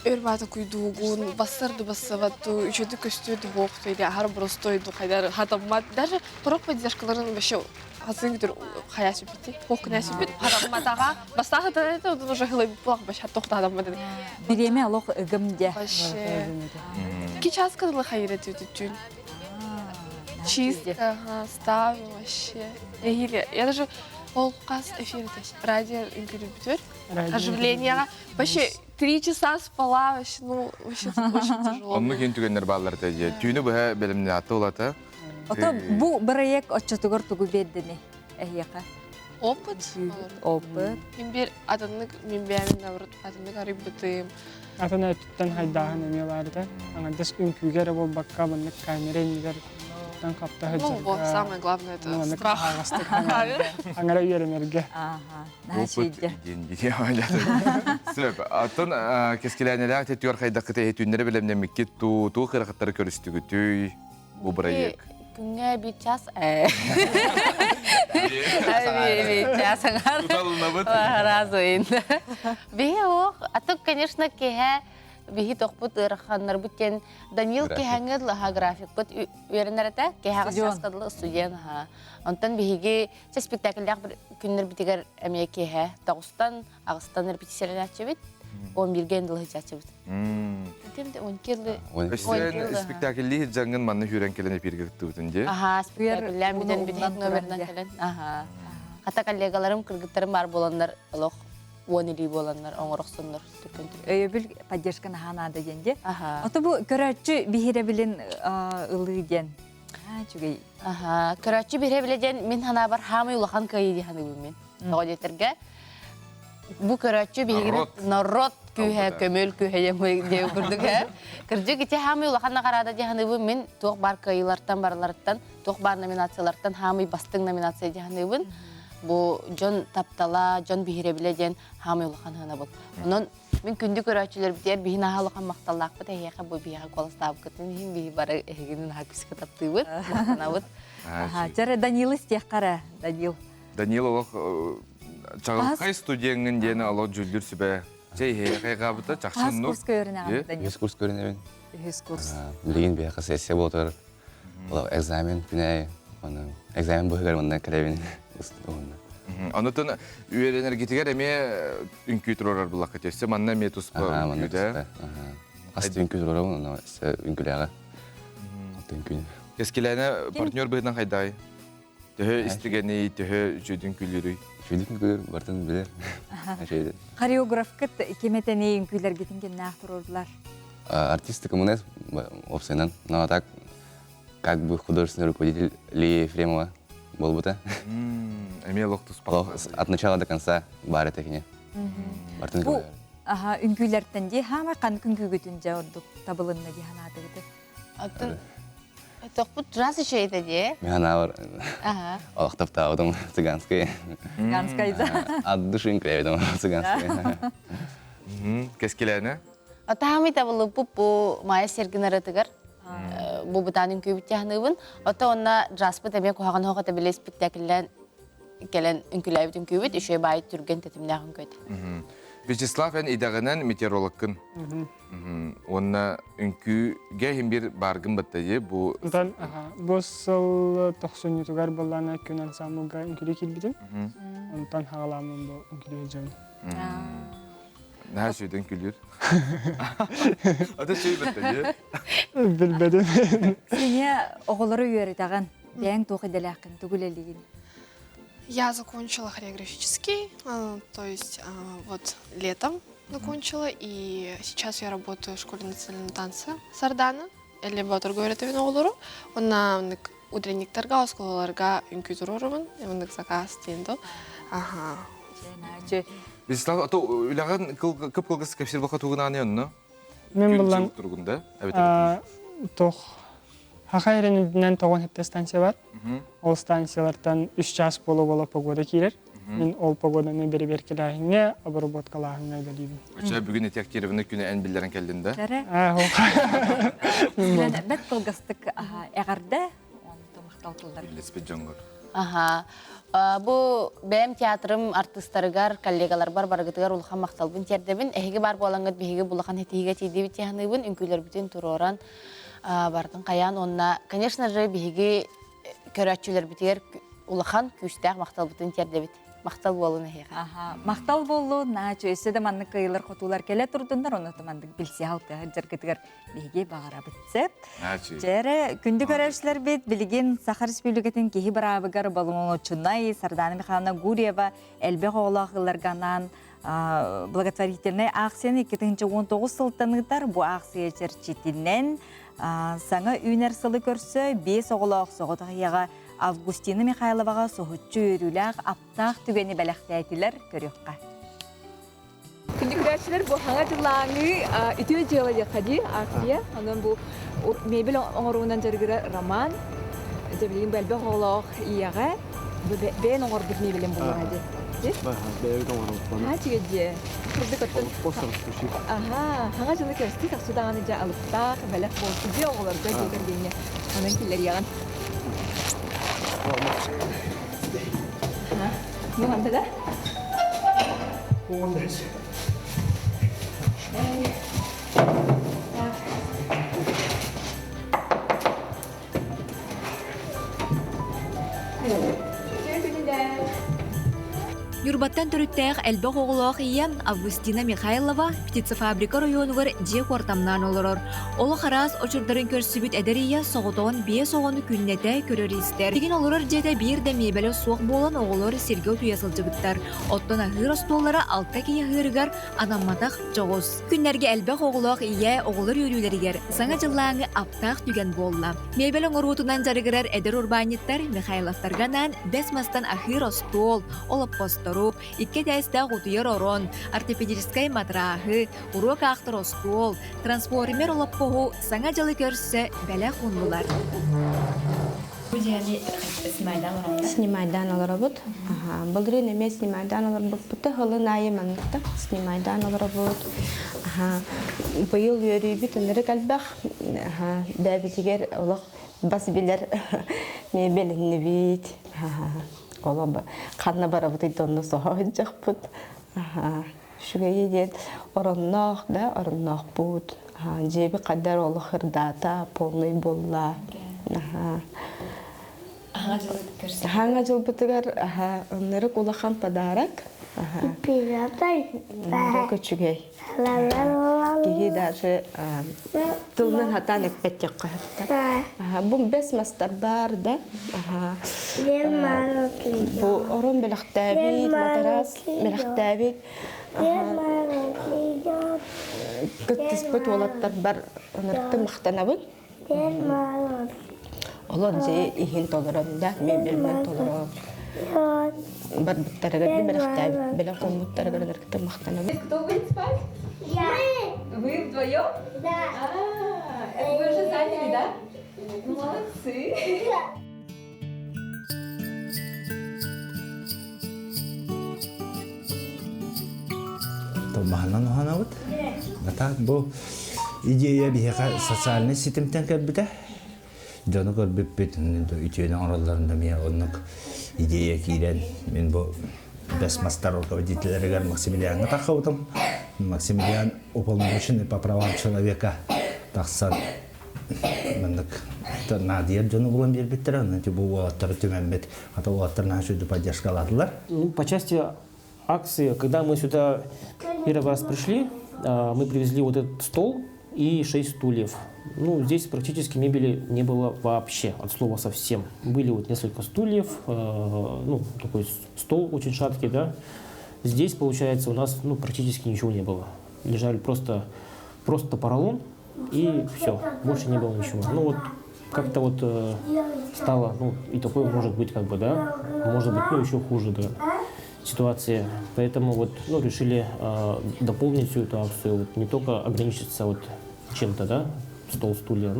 Өрбаты күйдуғын, басырды басыватты, үшеді көстөйді боқты, ағар бұрыстойды, қайдар хатаммат. Даже тұрық поддержкаларын вообще Азын күтір қая сөпетті, қоқына сөпет, адамматаға. Бастағы да одан уже ғылай бұлақ башат тоқты адаммады. Биреме алоқ үгімде. Сейчас қадылы қайрет өтіп жүн. Чистка, ставим вообще. Я даже олқас эфирді, радио үңкірі бітір. Оживлениеға. Вообще 3 часа спала, вообще очень тяжело. Онны кен түгенлер баллар тәжі. Түйіні бұға бәліміне аты олаты. Ото бу проект отчетугар тугу бердини эхияка. Опыт. Опыт. Мен бер атаннык мен бәмин наврут атаннык арып бутым. Атана түттен хайдағын эмеларды. Аңадыс үнкүгер бол бакка баннык камеренигер тан капта хаджар. Ну вот самое главное это страх. Аңара үйеренерге. Опыт деньги. Сөп. Атын кескеләнеләр тетюар хайдақыты етүннері білемнен меккет ту қырақыттары көрістігі түй бұл проект. Күнге бит час. Бит час. Разу инде. Бе ох, а то, конечно, кеге бихи тохпут ыраханнар буттен Данил кехангер лаха график бут үйренерете кехага саскадылы студент ха. Онтан бихиге спектакльдер күннер битигер эмие кеhe Дагыстан, Агыстан репетициялар ачыбыт. 11 жыл ачыбыт. Темде 12 спектакльли жаңын манны хүрен келене пиргектүтүнде. Аха, спектакльлер биден битек номерден келен. Аха. Хата коллегаларым кыргыттарым бар боландар олох Уонили боландар, оңороксондар. Өйөбүл поддержканы ханада денде. Ото бу көрөчү бихире билен ылы ден. Чугай. Көрөчү бихире билен мен хана бар хамы улахан кайы ханы мен. Тогодетерге бу көрөчү бихире народ күйе көмөл күйе деп көрдүк. Кыржы кете хамы улаханна карада деханы мен ток бар кайылардан барлардан, ток бар номинациялардан хамы бастың номинация деханы Бу жон таптала, жон бихире биледен хамы улахан хана бол. Онон мен күндү көрөчүлөр битер бихина халыкан макталлак бит эге бу бия колстап кетин хим би бары эгенин хакыска таптыбыт. Мактанабыт. Жара Данил истек кара, Данил. Данил олох чагылкай студияңын дени алып жүлдүр сүбө. Жей кайгабыта жакшынны. Курс көрүнө Данил. Курс көрүнө. Курс. Билген бия сессия болот. Ол экзамен күнэ, аны экзамен бөгөр мында келебин. Анытын үйренер кетігер әме үнкі тұрорар бұлақ кетерсе, манна ме тұспа үнкіде? Асты үнкі тұрорар бұны, үнкіліға. Кескеләне партнер бұғынан қайдай? Түхі істігені, түхі жүйдің күлері? Жүйдің күлер, бартын білер. Хореограф кіт кеметені үнкілер кетінген нақ тұрордылар? Артистика мұнес, опсайнан. Но так, как бы художественный руководитель Ли Ефремова был бы то. От начала до конца бар это кене. Бу үнкүйлөрдөн же хама кан күнгүгүтүн жаурдук табылынна же ханаты гыты. Атын токпут жасы чейде же. Механа бар. Олохтап таудым цыганская. Цыганская. От души инкревидом цыганская. Кескеләне? Атамы табылы пупу мая сергинарытыгар. Бу бутанын көбүттяхныбын. Ата онна жаспы теме кухаган хогата биле спектакльлен келен үнкүләбит үнкүбит ишe байт түрген тетимнагын көйт. Вячеслав эн идагынан метеорологкын. Онна үнкүгө хим бир баргын баттайы бу. Бу сыл 90-тугар боллана күн ансамблга үнкүлө келбидим. Онтан хагаламын бу үнкүлө жөн. Нәр сөйден күлір. Ата сөй баттайы. Билбедим. Сене оголору үйрөтөгөн бәң токыделакын түгүлелигин. Я закончила хореографический, то есть вот летом закончила, и сейчас я работаю в школе национального танца Сардана, либо торговля товинолору. Она утренниктарга, осколарга инкюзорорун, и он заказ тендо. Ага. Вячеслав, а то улаган көп кылгыс кепсир бака тугунаны онно? Мен булан тургунда. Тох Хахайрениден тогон хетте станция бар. Ол станциялардан 3 час боло погода кирер. Мен ол погоданы бери келайне обработкаларына белибин. Ача бүгүн этектиревне күнү эн биллерин келдинде. Мен бет кылгыстык эгарда он томакталтылдар. Леспет жоңгор. Аха. Бу бем театрым артисттарыгар, коллегалар бар баргытыгар улхан макталбын тердебин. Эһиге бар болаңыт биһиге булахан хетиге тидибит яһаныбын үнкүлөр бүтүн туроран бардын каян онна, конечно же, биһиге көрөчүлөр битер улахан күстәк мактал бүтүн тердебит. Мактал болуна хега. Аха, мактал болу, начо эседе манны кыйлар котулар келе турдундар, оны тамандык билсе халкы жаргытыгар биһиге багара битсе. Жере күндү көрөчлөр бит билген Сахар Республикатын кеһи барабыгар балымоночунай Сардана Михайловна Гурьева элбек оголагыларганан благотворительный акцияны 2019 сылтаныгдар бу акция черчитинен саңа үнер сылы көрсө 5 оголак соготагыга Августина Михайловага соһуччу үрүләк аптак түгени бәләхтәйтиләр көрөккә. Күндү көрәчләр бу хаңа жыллаңы үтү жылы якади акция, анан бу мебель оңоруунан жергире роман, жебилин белбе холох ияга бен оңор бит мебелин булады. Ага, хаңа жылы көрсөтүк асудаганы жа алыптак бәләх болсу же оголорга жегергене. Анан килер яган. Ну, anda da? Bu ondayız. Чурбаттан төрүттәк әлбәк оғылақ ием Августина Михайлова птицефабрика районугар же кортамнан олорор. Олы харас очурдарын көрсүбіт әдәрия соғытоғын бие соғыны күннете көрөрістер. Деген олорор жеде бір де мебелі соқ болан оғылар сергеу tuyasылжыбыттар. Оттон ахыр остолара алта кие хырыгар анамматақ жоғыз. Күннерге әлбәк оғылақ ие оғылар өрілерігер. Саңа жыллаңы аптақ түген болла. Мебелің орғутунан жарығырар әдір урбаниттар Михайловтарганан бәсмастан ахыр остол, олып постору, икке дәйсті ғутыйыр орон, ортопедическай матрахы, урок ақтыр остол, трансформер олып қоғу саңа жылы көрсі бәлі құнлылар. Снимайдан олар бұд. Бұлдырын еме снимайдан олар бұд. Бұты ғылын айы манықта снимайдан олар бұд. Бұйыл өрі бүт өнірі кәлбәқ. Бәбітігер олық бас білер мебеліні бейт. Ола қанна бара бұтайды оны соға жақ бұд. Шуға еден орыннақ да, орыннақ бұд. Жебі қадар олы қырдата, полный болла. Хаңа жыл бұтығар онлары қолақан падарак. Көчігей. Кеге даже тылнын хатан әкпет яққа хатта. Бұл бес мастар бар да. Бұл орын беліқтәбет, матерас беліқтәбет. Күттіс бұт олаттар бар оныртты мақтанабын. Олар же ихин толырын да, мебелмен толырын. Бар бұттарығырды беліқтәбет, белі қон бұттарығырды мақтанабын. Кто будет спать? Я. Вы вдвоем? Да. Это вы уже заняли, да? Молодцы. Маханан уханабыт. Гата бу идея бихека социальный системтен кәббите. Жону көрбүп бит, үтөөнүн ороллорунда мен онук идея кийден мен бу бес мастар руководителерге Максимилианга тақыбытым. Максимилиан уполномоченный по правам человека тақсан мындык надир жону булан бербиттер, анан бу оттар төмөнбет, ата оттар нашуду поддержка аладылар. По части акции, когда мы сюда первый раз пришли, мы привезли вот этот стол и 6 стульев. Ну, здесь практически мебели не было вообще, от слова совсем. Были вот несколько стульев, ну, такой стол очень шаткий, да. Здесь, получается, у нас практически ничего не было. Лежали просто поролон, и все, больше не было ничего. Ну, вот как-то вот стало, и такое может быть, как бы, да, может быть, еще хуже, да, ситуация. Поэтому вот, решили дополнить всю эту акцию, вот, не только ограничиться вот чем-то, да, стол, стулья.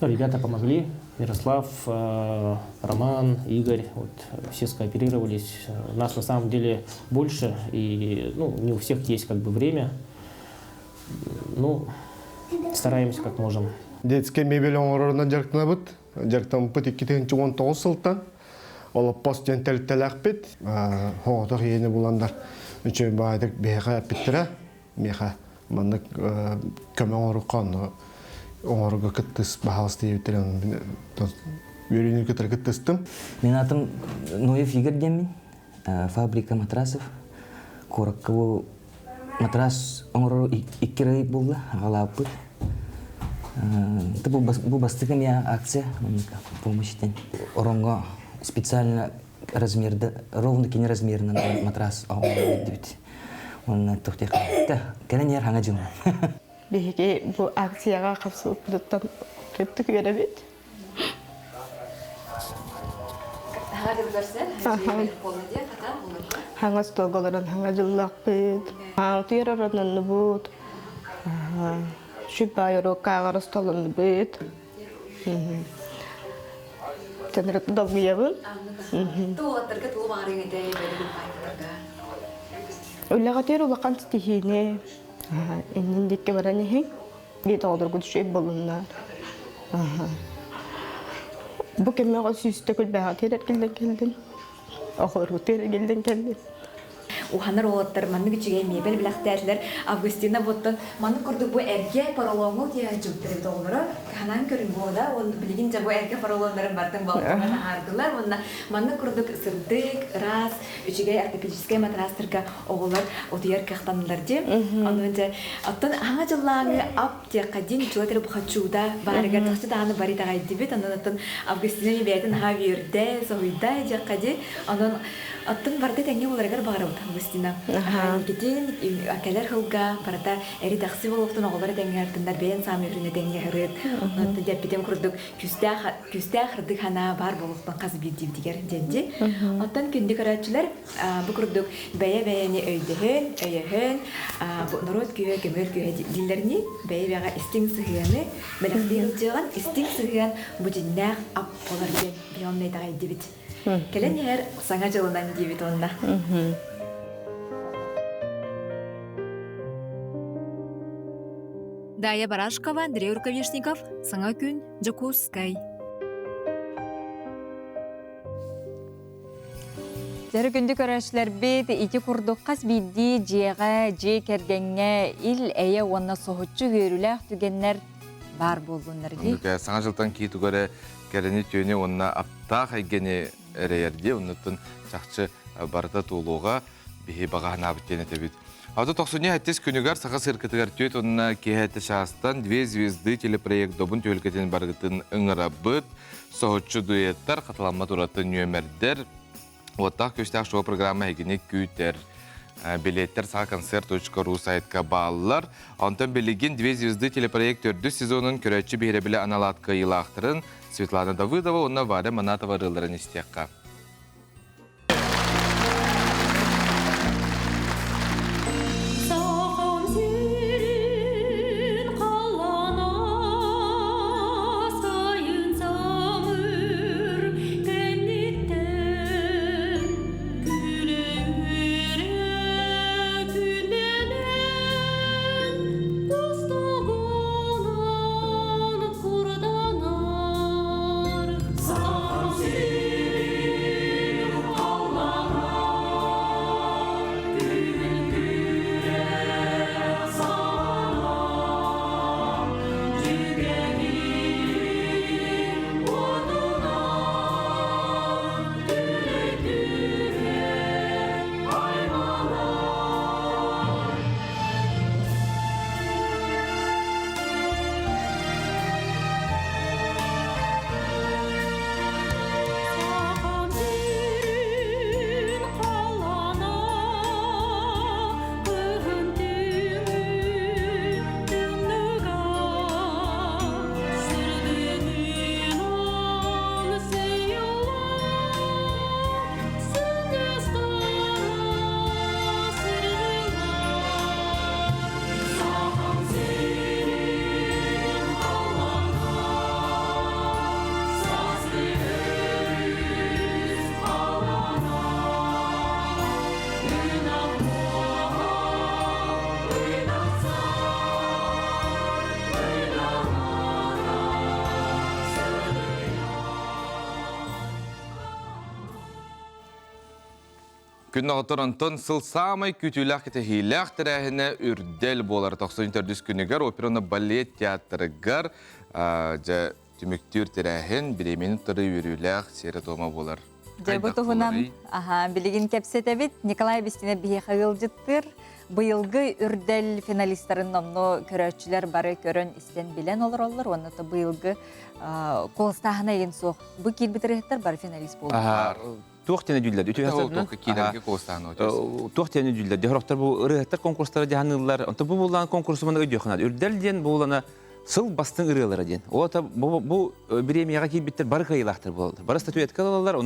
Ребята помогли, Ярослав, Роман, Игорь, вот, все скооперировались. Нас на самом деле больше, и не у всех есть как бы время. Стараемся как можем. Детский мебель орнынан жарктанабыт. Жарктан пыт 2019 сылтан. Ол постен телтелак бит. Хоотох ени буландар. Үчө баадык бега биттира. Меха мандык көмөң орукан. Оңорга кыттыс бахалыс дейбиттерен. Үйрөнүү кетер кыттыстым. Мен атым Ноев Игорь демин. Фабрика матрасов. Коракка бу матрас оңору 2 рай болду. Агалаппыт. Бу бастыгы мия акция помощьтен. Оронго специально размерді, ровно кені размерінен матрас ауылы дейбіт. Оны тоқтек. Кәлен ер хаңа жылы. Беге бұл акцияға қапсылып бұдыттан көптік көребет. Хаңа столғаларын хаңа жыллақ бет. Түйер оранын бұд. Шүпай орокағар столын бет. Тенрек долгиябын. Туғаттарға туғарың әдәй бәлігін пайдаларға? Үлләғатер улақан стихине. Энниндекке баран ехен. Гет оғдырғы түшеп болынлар. Бұ кемеға сүйісті күл бәға терер келден келден. Оғырғы терер келден келден. уханар олаттар манны күчүгэй мебель билахтерлер Августина боттон манны курдук бу эрге паралоңу тия жуптыр доолора ханан көрүн бода он билигин жа бу эрге паралоңдарын бартын балтын ардылар манны курдук сырдык раз үчүгэй ортопедическая матрастырга оголор отуяр кахтанылар же онунча оттон аңа жыллаңы ап те кадин чуатыр бухачуда барыгар тахчы дааны бари тагай дибит онун Августина бейтин хавирде сойда же кади онун аттын барды теңге боларгар барып Августина кетин акелер хылга барата эри такси болуктун оголор теңге артындар бен самирүнө теңге хырыт онун депитем курдук күстэ хырдык хана бар болуктун каз бир дивдигер денди оттон күндү көрөчүлөр бу курдук бәйе-бәйени өйдөхөн бу народ күйө көмөр күйө дилерни бәйе-бәйга истин сыгыны белектин жыган истин сыган бу жиннак ап боларга бионный тагай дибит келен ер саңа жылынан дибит онна Дая Барашкова, Андрей Рукавишников, Саңа күн, Жокускай. Жәрі күнді көрәшілер бет, ики құрдық қас бейді жеға, же кергенге, ил әйе онына соғытчы көріләқ түгенлер бар болуынлар дей. Саңа жылтан кейті көрі кәріні түйіне онына аптақ әйгені әрейерде, оннытын чақчы барыта тұлуға бейі баға набыттен әтебет. Ады 90 әттес күнігер саға сыркетігер түйет онына кейәті шағыстан 2 звезды телепроект добын төлкетін барғытын ұңыра бұд, соғытчы дуэттар, қаталамма тұратын нөмердер, Оттақ көстәк шоу программа әгіне күйтер. Билеттер саға концерт.ру сайтқа бағалылар. Антон Белегин 2 звезды телепроект 4 сезонын көрәтші бейребілі аналатқа елақтырын Светлана Давыдова, онна Варя Манатова рыларын істеққа. Күн ағытыр антон сыл самай күтіләқ кеті хейләқ тірәхіне үрдел болар. 94 күнігер операны балет театрыгар түміктер тірәхін біременің тұры үріләқ сері тома болар. Бұл тұғынан білеген кәпсет әбет Николай Бестіне бейе қағыл жыттыр. Бұйылғы үрдел финалистерін номны көрәтшілер бары көрін істен білен олар. Оны бұйылғы қолыстағына ең соқ. Бұл кел бітіреттер бары финалист болды. Туохтене жүлләр. Туохтене жүлләр. Дехроқтар бұл ұрығаттар конкурстары дегенілер. Бұл болған конкурсы мұны өйде қынады. Үрдел ден болғаны сыл бастың ұрығалары ден. Бұл біремияға кейбеттер бары қайылақтар болды. Бары статуэтка алалар.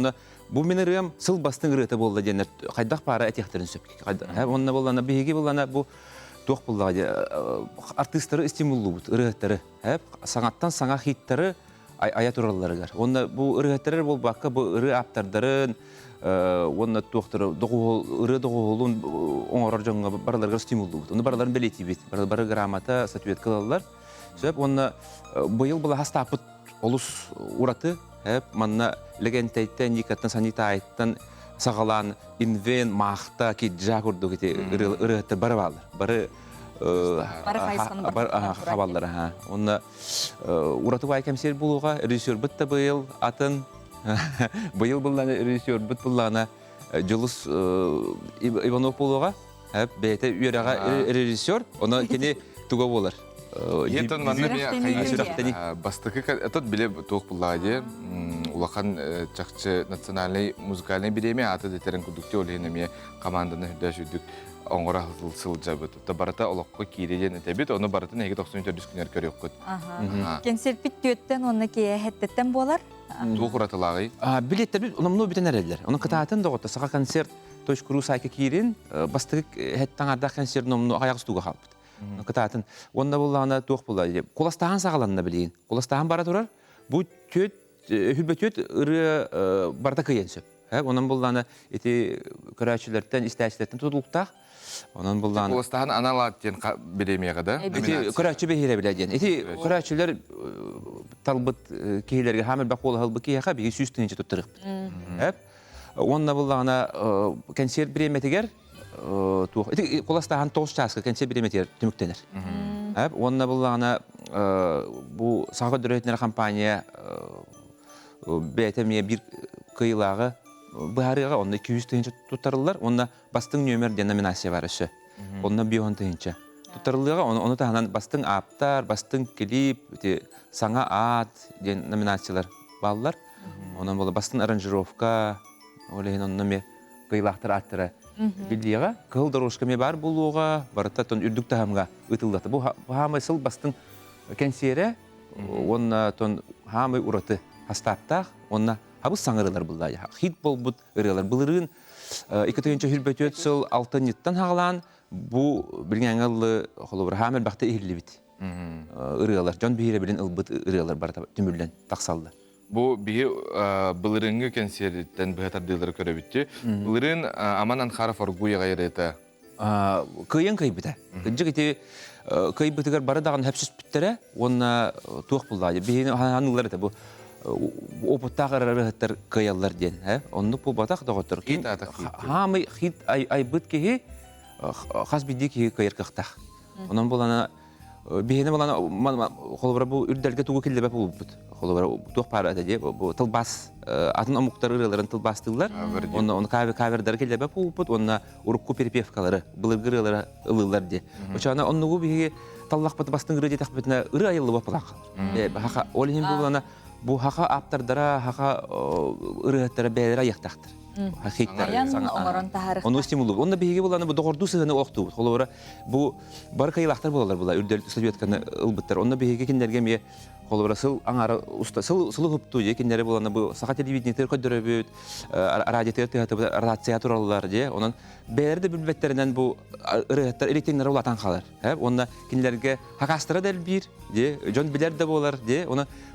Бұл мен ұрығам сыл бастың ұрығыты болды денер. Қайдақ пара әтияқтарын сөпке. Онына болғаны бейге болғаны бұл туох болғаны артистары стимулы бұд ұрығаттары. Саңаттан саңа хиттары аят уралларыгар. Онда бу ырыгаттар бол бакка бу ыры аптардарын, онда тоқтыры ыры доголун оңорор жоңга барларга стимулду. Онда барларын белети бит. Бары грамота статуэт кылалар. Сөп онда быйыл була хастапыт олус ураты, манна легентейттен никаттан санитайттан сағалан инвен мақта ки жакурду кити ырыттар бары балдар. Бары хабалдар. Онна уратыбай кемсер булуга режиссер битте быйыл атын быйыл булланы режиссер бит буллана Жолус Иванов булуга бете үйрага режиссер оны кини туга болар. Ентон манна бастыкы этот биле тоқ буллади улахан чакчы национальный музыкальный биреме аты детерен кудукте олене команданы дөшүдүк оңора сылжабыт. Табарата олоққа киреген этебит, оны баратын 294 күнер көрөккөт. Кенсерпит төттен оны ке хеттеттен болар. Туғыратылағы. Билеттер ономну битен әрелер. Оның кытаатын доғытта саға концерт точкуру сайка кирин бастык хеттен ардақ концерт номну аяғыз туға қалбыт. Кытаатын онда болағына тоқ болады. Қоластаған сағаланына білейін. Қоластаған бара тұрар. Бұл төт, хүлбөтөт ұры барда күйен сөп. Онан болағына еті көрәчілерден, істәчілерден тұтылықтақ. Онан болағына... Қоластаған аналаттен беремеға да? Көрәчі бейхере біләден. Еті көрәчілер талбыт кейлерге хамыл бақ қолы ғылбы кейеға бейгі сүйістіңінші тұттырық. Онда болағына концерт береметігер қоластаған 9 часқа концерт береметігер түміктенер. Онда болағына бұл сағы дүрәйтінер компания бәйтіме бір кыйлағы бұхарыға, онда 200 тыгынча тұттарылар, онда бастың нөмір деноминация бар үші. Онда 5 тыгынча. Тұттарылыға, оны тағынан бастың аптар, бастың клип, саңа ат деноминациялар балылар. Онан болы бастың аранжировка, олейін онына кыйлақтыр аттыры білдейға. Кыл дорожкаме бар болуға, барыта тон үрдік тағамға ұтылдаты. Бұл хамай сыл бастың кәнсері, онна тон хамай ұраты хастаттақ, онна Абыз саңырылар бұлдай. Хит бол бұд ұрылар. Бұлырын 2-түйінші хүрбөтөт сыл 6-ниттан хағылан, бұл білген аңылы қолыбыр хамел бақты ehli бит. Ұрылар. Жон бейірі білін ұлбыт ұрылар бар түмірлен тақсалды. Бұл бігі бұлырыңғы концерттен бұғатардылары көрі бітті. Бұлырын аманан қарaf оргуя ғайыр еті? Күйен күй біті. Күнжі кеті күй бітігер бары дағын әпсіз біттірі, онына туық бұлдай. Бейін анылар еті бұл. Опыттағы рарығыттар кыялар ден. Онды бұл батақ доғыттыр. Хамы хит айбыт кеге қаз бейді кеге кайыр қықтақ. Онын болана, бейіні болана, қолыбыра бұл үрдәлге туғы келді бәп бұл бұд. Қолыбыра туқ пары әді де, бұл тылбас, атын омуқтар ұрыларын тылбастылар. Оны кавердар келді бәп бұл бұд, онына ұрыққу перепевкалары, бұлыргыр ұрылары ылылар де. Очағына онығы бейге таллақ бәті бастың ұры де тақпетіне ұры айылы бапылақ. Олейін болана, Бұл хақа аптардара, хақа ұрығыттары бәлері аяқтақтыр. Аян оңырын тағарықтар. Оны стимулы. Онда бейге боланы бұл доғырду сығыны оқты. Бұл бар қайылақтар болалар бұла, үрдел ұстап еткені ұлбыттар. Онда бейге кендерге ме қолыбыра сыл аңары ұста, сылы ғыпту де, кендері боланы бұл сақа телевидениетер көддірі бөт, радиотер рация туралылар де. Онын бәлерді бүлбеттерінен бұл ұрығыттар электеңдері олатан қалар. Онда кендерге хақастыра дәл бір, жон білер де болар,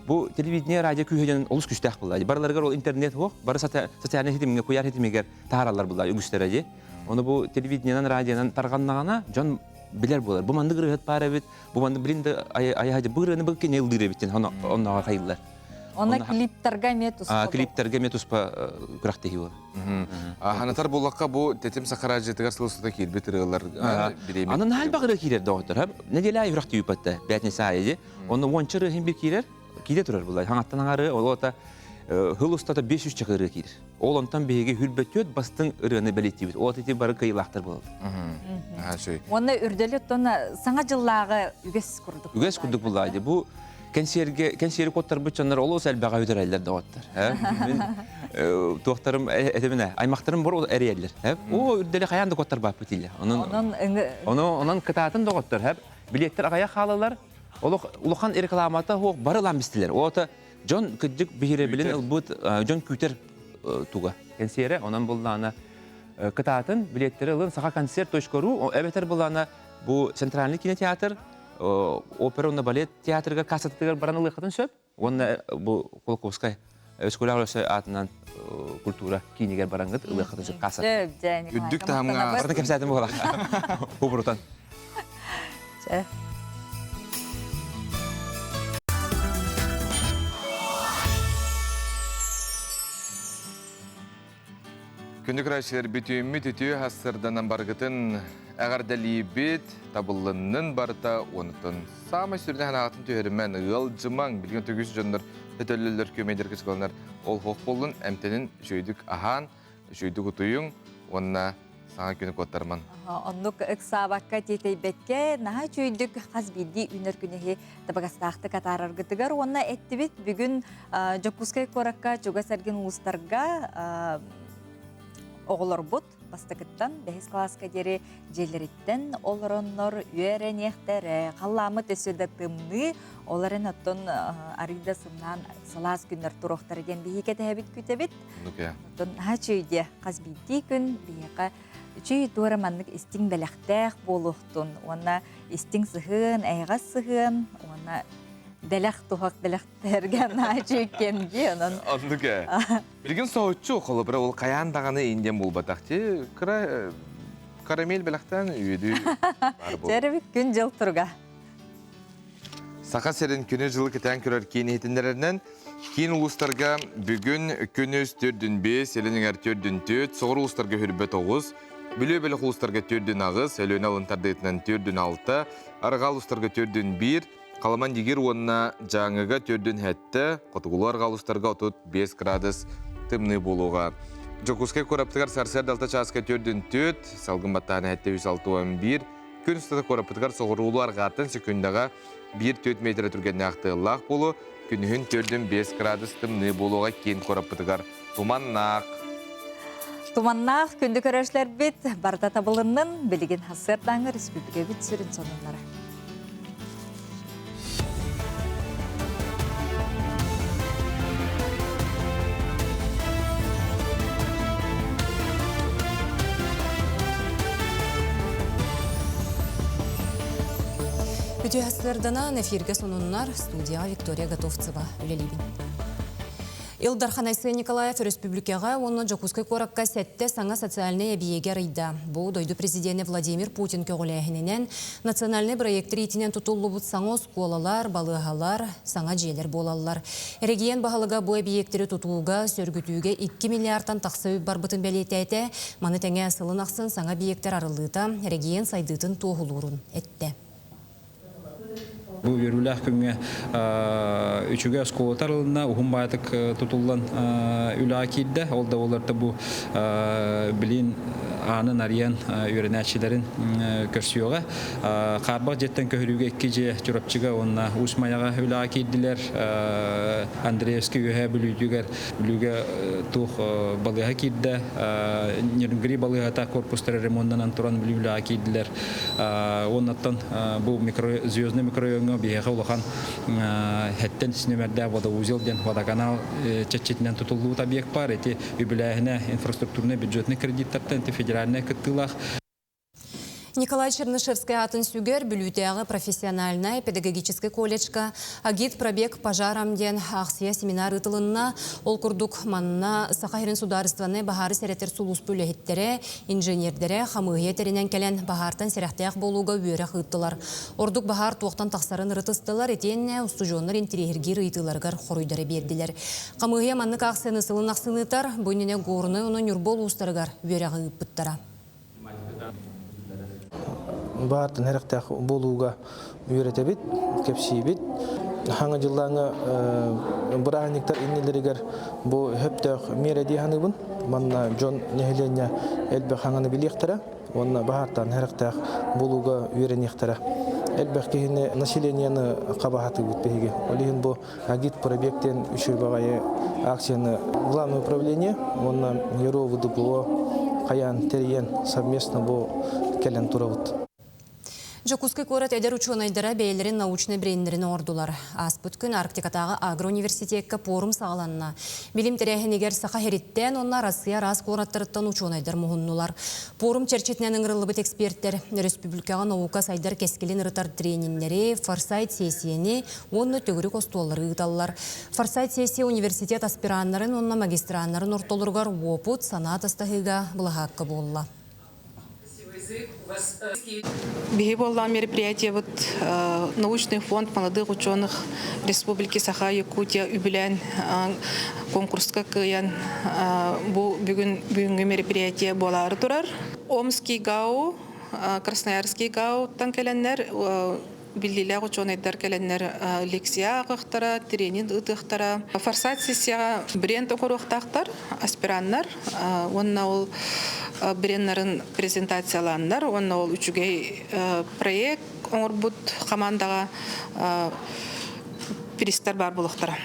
бұл телевидение радио күйеден олыс күштәқ бұлай. Барларғар ол интернет оқ, бары социальный хетімге, көяр хетімегер тағаралар бұлай, үгістері. Оны бұл телевидениенен, радионан тарғаннағана жон білер болар. Бұл манды ғырғыт бары бет, бұл манды білінді аяғады бұғырыны бұл кене ұлдыры беттен, оннаға қайылар. Оны клиптерге метуспа? Клиптерге метуспа күрақтегі ол. Ханатар болаққа бұл тетім сақара жетігер сылысыда келбет ұрығылар береймет? Анын хал бағыры кейлер доғыттыр. Неделі ай ұрақты үйпатты, бәтіне сайы. Оны ончыры хем бір кейлер, кейде тұрар бұлай. Хаңаттан аңары, ол ота хыл ұстата 500 чақы ұры кейлер. Ол онтан бейге хүрбөтөт бастың ұрығыны бәлетті бет. Ол тетіп бары кайылақтар болады. Оны үрделі тұны саңа жыллағы үгес күрдік. Үгес күрдік бұлайды. Бұл кәнсері қоттар бұтчанлар олы осы әлбәға өтір әлдер доғыттар. Мен туақтарым әтеміне, аймақтарым бар ол әрі әлдер. О, үрделі қаянды қоттар бап бұтейлі. Онын кытатын доғыттар. Билеттер ағая қалалар, ұлыған рекламата бары ламбістілер. Оты жон күддік бейірі білін ұлбұт жон күйтер туға. Кәнсері, онын бұлдағына кытатын билеттері ұлын саға концерт точкору, әбетер бұлдағына бұл центральный кинотеатр, опера, балет театрға кассаттығыр баран ұлықатын сөп. Онына бұл Колоковскай өскөлі атынан культура кейінегер бараңғыд ұлықатын сөп кассат. Үддік тағымға... Баратын кәпсәтім болақ. Құбырутан. Күндік рәшілер бүтімі түті хасырданан барғытын әғардәлі бет табылынның барыта онытын. Самай сүріне ханағатын түйерімен ғыл жымаң білген түгіз жондар өтөлілер көмейдер кескаланар. Ол хоқ болын әмтенін жөйдік ахан, жөйдік ұтыйың, онына саңа күні көттарман. Оннук ықсабаққа тетей бетке, наға жөйдік қазбейді үнер күнеге табағастақты қатарарғытығар. Онына әтті бет бүгін Жокускай қораққа, Жога сәрген ұлыстарға оғылар бұд, бастықыттан, бәхіз қаласқа дері желеріттен оларыннор үйеренектері, қаламы төсөдіктімні, оларын оттон арыда сымнан салас күннер тұрақтары ден бейекеті әбіт күтебіт. Оттон чүйде қазбейді күн бейеқа чүй туараманлык истиң бәләқтәқ болуқтын, оны истиң сығын, әйға сығын, оны дәләқ тұхақ дәләқтәрген чүйкемге. Аннуке. Білген соғытшы оқылы бір ол қаяндағаны инден бол батақты, карамел бәләқтән үйеді бар бол. Жәрібік күн жыл тұрға. Сақа серін күні жылы кетен көрер кейін етіндерінен, кейін ұлыстарға бүгін күніз 4-5, елінің әр 4-4, соғыр ұлыстарға хүрбет 9, Білі-білі ұлыстарға 4-9, әліні алынтарды етінен 4-6, арғал ұлыстарға 4-1, Қаламан егер онына жаңыға 4-7, қотығылар ғалыстарға 5 градус тымны болуға. Жокускай қораптығар сарсерді 6 часқа 4-4, салғын баттағаны 7-6-11, күн ұстата қораптығар соғырулар ғатын секундаға 1-4 метр түргенне ақтығылақ болу, күнігін 4-5 градус тымны болуға кейін қораптығар туманнақ. Туманнақ күнді көрәшілер бет, барда табылынның білген хасырдаңы республика бет сүрін сонынлары. Үті хасырдана эфирге сонуннар студияға Виктория Готовцева үлелейбін. Илдар Ханайсы Николаев республикаға оны Жокускай қораққа сәтті саңа социальный әбиеге рейда. Бұл дойду президенті Владимир Путин көгіләхінінен национальный проект рейтінен тұтулы бұд саңа сколалар, балығалар, саңа желер болалар. Регион бағалыға бұл әбиектері тұтуға, сөргітуге 2 миллиардтан тақсы бар бұтын бәлетәйті, маны тәңе асылын ақсын саңа биектер арылыта, регион сайдытын тоғылурын әтті. Бұл өріләқ күнге үшіге сколотарылына ұғым байтық тұтылған үлі кейді. Олда оларды бұл білін анын ариян үйренәтшілерін көрсіуға. Қарбақ жеттен көхілуге 2 же жүрапчыға онына ұсмаяға үлі кейділер. Андреевский үйе білуге тұқ балыға кейді. Нерінгри балығата корпустары ремонтынан тұран үлі кейділер. Оннаттан бұл звездный микрорайонға бейеға олақан әттен сінемерді вада узелден вада канал чәтчетінен тұтылуы табиек бар. Эти үбіләйіне инфраструктурны бюджетный кредиттартан, федеральный кыттылақ. Николай Чернышевский атын сүгер бүлютеағы профессиональный педагогический колледжка агит пробег пожарамден ақсия семинар ытылынна ол күрдік манна Сахарин сударстваны бағары сәреттер сулус бөлігеттері, инженердері қамығия терінен кәлен бағартан сәрәқтаяқ болуға өйірі қыттылар. Ордық бағар туақтан тақсарын рытыстылар, етенне ұстужонлар интерьерге рыйтыларғар қоруйдары берділер. Қамығия манны қақсыны сылын ақсынытар, бөйнене ғорыны оны нүрбол ұстарығар өйірі қыттыра. Бартын әріқтәқ болуға үйретебет, кепсейбет. Хаңа жыллаңы бұрағынықтар иннелерігер бұл хөптәқ мереде ханығын. Манна жон нәхелене әлбәқ хаңаны білектірі. Онна бағартан әріқтәқ болуға үйренектірі. Әлбәқ кейіне населенияны қабағаты өтпейге. Олеген бұл агит пробектен үшір бағайы акцияны главное управление. Онна Ерову ДПО қаян терген совместно бұл кәлін тұравыд. Жокускай корат әдер ученыйдара бәйлерін научный брендерін ордулар. Аспыт күн Арктикатағы агроуниверситетка форум сағаланна. Билим тәрәхінегер сақа хереттен, онна Россия рас кораттырыттан ученыйдар мұғыннулар. Форум черчетінен ыңғырылыбыт эксперттер республикаға наука сайдар кескелен рытар тренинглері, форсайт сессияны, онны төгірі костуалары ұталылар. Форсайт сессия университет аспиранларын, онна магистранларын ортолырғар опыт, санат астағыға бұлағаққа болла. Биги болған мероприятие научный фонд молодых ученых Республики Саха-Якутия үбілен конкурска кыян бүгінгі мероприятие болары тұрар. Омский ГАУ, Красноярский ГАУ келеннер, билдилер ученыйдар келеннер лекция ағықтара, тренинг ұтықтара. Форсат сессияға бренд оқырықтақтар, аспираннар, онна ол бренднарын презентацияландар, онна ол үчүгей проект, оңыр бұд командаға перестар бар болықтара.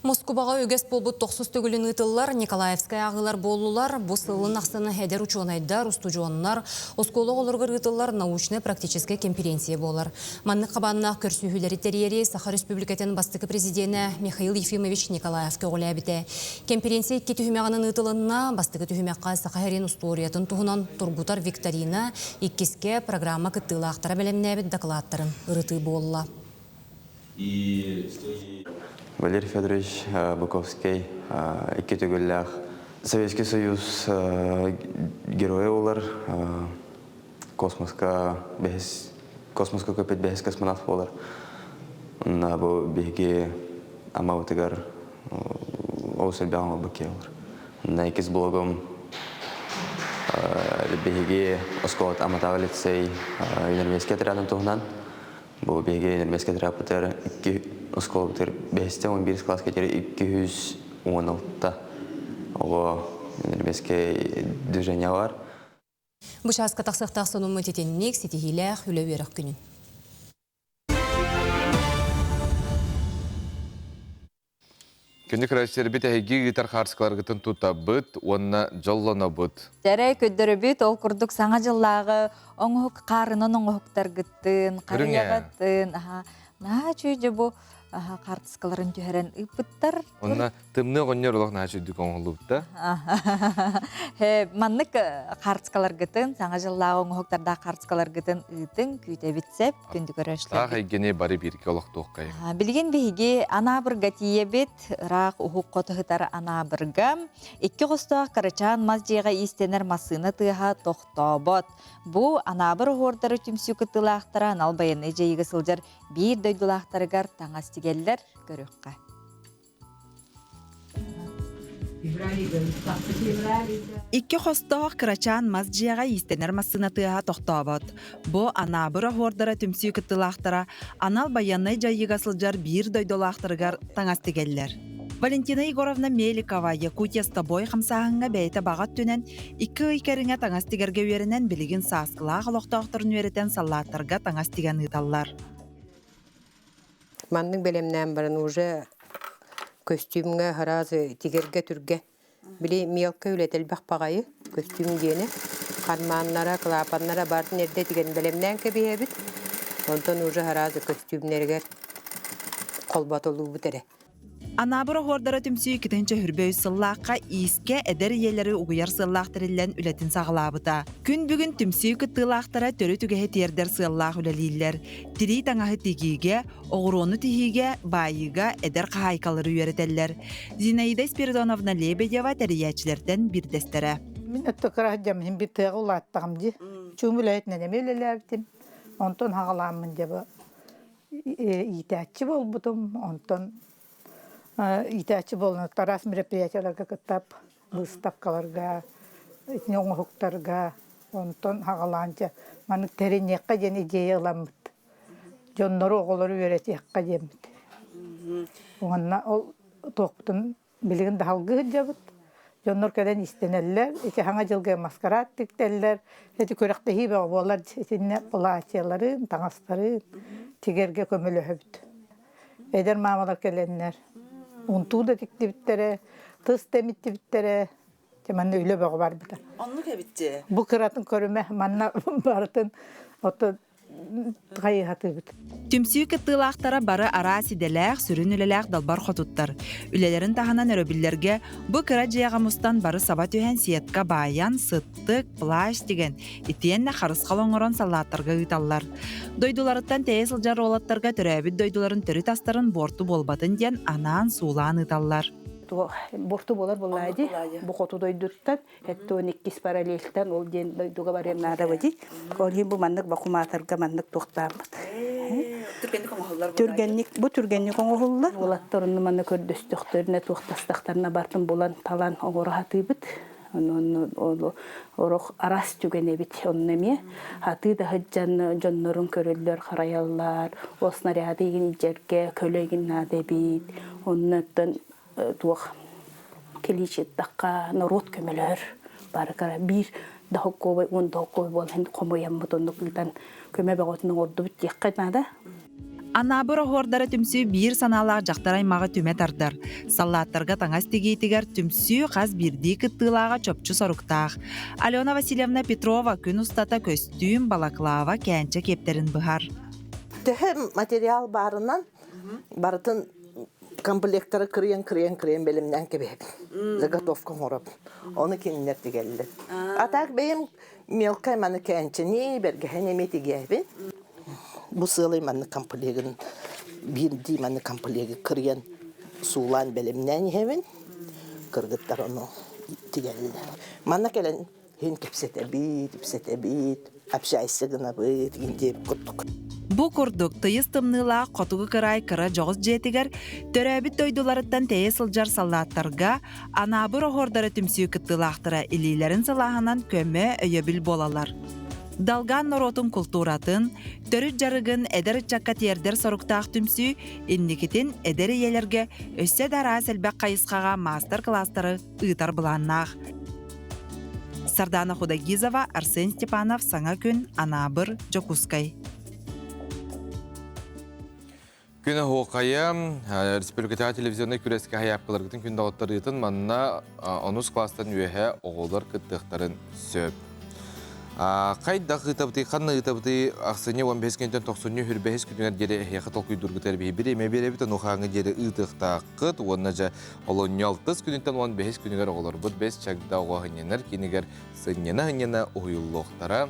Москваға өгес болбут 9 төгілін ұтылар, Николаевская ағылар болулар, бұсылын ақсаны әдер учуанайдар, устужуаннар, осколы олырғыр ұтылар научно-практическая конференция болар. Манны қабаннақ көрсүйілері терьері Саха Республикатын бастықы президенті Михаил Ефимович Николаевка олы әбіті. Конференция ке түхімеғанын ұтылынна бастықы түхімеққа Саха әрен усториятын тұғынан Тургутар Викторина иккеске программа кыттылы ақтара бәлемне әбіт докладтарын ұрыты болла. Валерий Федорович Буковский, икки түгілләқ Советский Союз герои олар, космоска көпет бәхес космонавт олар. Онна бұл бейге ама өтігер оусел бәңі бұке олар. Онна икіз блогым бейге осколат аматағы лицей университет рядом тұғынан. Бұл бейге университет рапотер Оскол бутер 5-11 класс кетері 216-та оғы нербеске движения бар. Бұшасқа тақсықтақ соның өтетеннік сетихиләқ үлі веріқ күнін. Күнік рәстері біт әйгі гитар қарсықларғытын тұта бұд, онына жоллана бұд. Дәрәй көддірі біт, ол күрдік саңа жыллағы оңғық қарынын оңғықтар гіттін, қарияғаттын. Наға чүйде бұл қартысқаларын түйерен ұпыттар. Онына тымны ғонер олақ наға чүйдік оңғылыпта? Маннық қартысқалар гітін, саңа жыллағы оңғықтарда қартысқалар гітін ұйтын күйте бітсеп, күнді көрәшілер. Тағы әйгене бары бірге олақ тоққай. Білген бейге ана бірға тие бет, рақ ұхық қотығытар ана бірға. Екі қостақ қарачан мазжеға истенер масыны тыға тоқтобот. Бұ ана бір ғордары түмсі күттілақтаран албайыны жайығы сылжар бір дөйділақтарығар таңастигелдер көріққа. Икки хостоох кырачаан мазжиага истенер массынатыаха тохтобот. Бу ана быра хордара түмсүү кыттылаахтара анал баяннай жайыга сылжар бир дойдолаахтарыгар таңастигеллер. Валентина Егоровна Меликова Якутия Стобой хамсаһыңа бәйті бағат түнен икки икеріңе таңастигерге үйерінен білігін саскылаға лоқтоқтырын үйерітен саллаттарға таңастиген ұйталлар. Манның белемнен барын уже костюмға харазы тигерге түрге. Білі мелкі үлетел бақ бағайы костюм дені. Қарманлара, клапанлара бардың ерде тиген белемнен кебе бит. Онтон уже харазы костюмнергер қолбат олу бұтері. Анабыра хордара түмсүй кітінші хүрбөй сыллаққа иіске әдер елері ұғыяр сыллақтырылен үлетін сағылабыта. Күн бүгін түмсүй кіттылақтара төрі түгеhe тердер сыллақ үлелейлер. Тiri таңағы тегиге, оғырону тегиге, байыға әдер қағайкалары үйерітелер. Зинаида Спиридоновна Лебедева тәриячілерден бірдестері. Мен өтті қырағыдам, мен бір тәғі ұлаттығым де. Чүңгіл әйтінен емелелердім. Онтон хағаламын деп итәтчі бол бұтым. Онтон итәчі болны тарас мероприятияларға кыттап, бұстаққаларға, оңғықтарға, онтон хағаланча. Маның тәрен еққа ден идея ұламыд. Жоннары оғылары өреті еққа демід. Оңына ол тоқтың білігін дағылғы жабыд. Жоннар кәден істенелер, эти хаңа жылғы маскарад тіктелер, эти көріқті хейбе олар этіне платияларын, таңастарын тегерге көмілі өбді. Эдер мамалар келенлер. Унту да тикти биттере, тыс темитти биттере, манна үйлө бөгө бар битер. Онну кебитти. Бу кыратын көрүмө манна бартын ото гайыгаты бит. Түмсүү кыттылаактара бары ара сиделәк, сүрүн үлеләк далбар хотуттар. Үлелерин таханан өрөбүллерге бу кыра жыягамустан бары саба төһен сиетка баян, сыттык, плащ деген итиенне харыскал оңорон салааттарга ыйталлар. Дойдуларыттан тээ сылжар олаттарга төрөбүт дойдуларын төрү тастарын борту болбатын ден анаан суулаан ыйталлар. Борту болар боллади. Бу коту дойдуттан, хетто 2 параллельтен ол ден дойдуга барем наравади. Колин бу маннык бакуматарга маннык токтамбыт. Бу түргенник оңголла. Улаттарны манны көрдөстөктөрүнө токтастактарына бартын болан талан оңорахатыбыт. Орох арас түгенебит оннеме. Хаты да хаджан жоннорун көрөллөр хараяллар, о снаряды жерге көлөгүн надебит. Оннаттан туох келичет дакка народ көмөлөр. Баркара бир дахоккой он дахоккой болhen комоям ботондуктан көмө баготун ордубут якканада. Анабыр хордары түмсү бир саналаах жактар аймагы түмө тардар. Саллаттарга таңас тегейтигер түмсү каз бирди кыттылаага чопчу соруктаах. Алена Васильевна Петрова күн устата көстүм балаклава кәнче кептерин быхар. Төһө материал барынан бартын комплекттары кырыян белимден кебеп. Заготовка морап. Оны киннер тигелди. Атак бейим мелкай маны кәнче не берге хенемети гебин. Bu sığılay manı kampanyagın bir di manı kampanyagı kırıyan suğlan belimden hevin kırgıtlar onu tigeldiler. Manı gelen hin kepsete bit apşaysı gına bit indip kuttuk. Bu kurduk tıyız tımnıla qotugu kıray kıra joğuz jetiger töröbit doydularıttan teye sıljar sallattarga anabır ohordara tümsüyü kıttılaqtıra ililerin salahынан kömö öyebil bolalar. Далган норотун культуратын, төрүт жарыгын эдер чакка тердер соруктаах түмсү, инникитин эдер иелерге өссө дара селбек кайыскага мастер-класстары ыытар буланнаах. Сардана Худагизова, Арсен Степанов, Саңа күн, Анабыр, Жокускай. Күні хоқайым, республикатағы телевизионный күреске хаяпқыларғытын күн дауыттарытын манна 10 класстан үйе оғылар кыттықтарын сөп. Қайда ғытабыты, қанна ғытабыты ақсыне 15 күнтен 90 хүрбәхес күнігер жері әйеқі толқый дұрғытар бейі бір еме беребіті нұқаңы жері ұйтықта қыт, онына жа олонялтыз күнінтен 15 күнігер оғылар бұд 5 чагда оғағыненер кенігер сыннена ұйылуқтара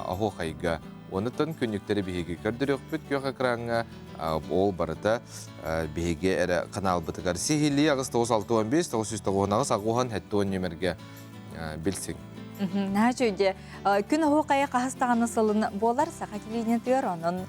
ағу қайға. Онытын күніктері бейге көрдірек бүт көқ әкраңға ол барыта бейге әрі қанал бұтығар. Сехилі ағыз 9-6-15, 9-9 ағыз ағуған әтті он немерге білсің. Нәчөйде күн хоқайы қағыстағаны сылын болар сақатилейіне tuyar onun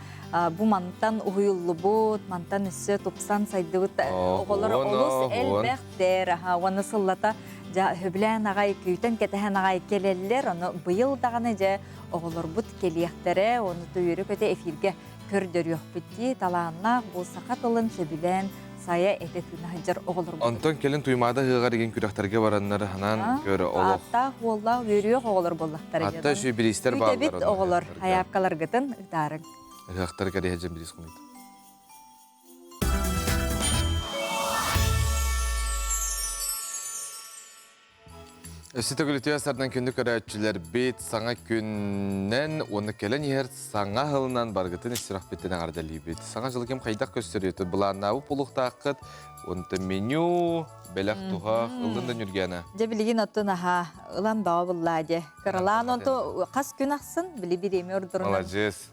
bu mantan uyullu bud, mantan üssü topsan saydı bud oğulur olus elbәқтер. Onu sıllata höbілән ағай küyten ketehen ағай keleliler. Onu bıyıl dağını oğulur bud keliyektere. Onu tuyuru köte efirge kördür yok bitti. Talağına bu saqat olın söbülән saya etekini hajar oğulur bud. Anton kelin tuymada hıgar egen kürekterge baranlar hanan körü oluq. Hatta oğullar veriyor oğulur bullaktar. Hatta şu bir ister bağlar. Bit oğulur hayapkalar gıtın ıdarın. Hıqtar kari hecem bilis kumuydu. Ösütөгілітіе сардан күнді көрәтчілер бет саңа күннен оны келен ер саңа ғылынан барғытын істірақ беттен ағардалы бет. Саңа жылы кем қайдақ көстереті. Бұланауы пұлықта ақыт, онты меню, бәләқ тұғақ, ұлдың үргені. Же білген оттын аға, ұлан бауы бұлладе. Кырылан онты қас күн ақсын, білі бір еме ордырына. Молодец.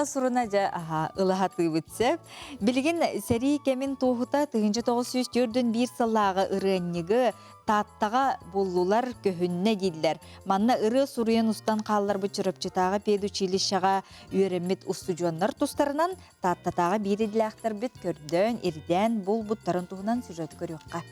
Сурuna ja ылахаты бітсеп. Білген сәрі кемін тоғыта 1904-ден бір сыллағы ұрыннегі таттаға болулар көхінне дейділер. Манна ұры сұруен ұстан қалылар бұчырып чытаға пейді училищаға үйеремет ұстуджуанлар тұстарынан таттатаға береділіқтар біт көрден, ерден, бұл бұттарын тұғынан сюжет көріққа.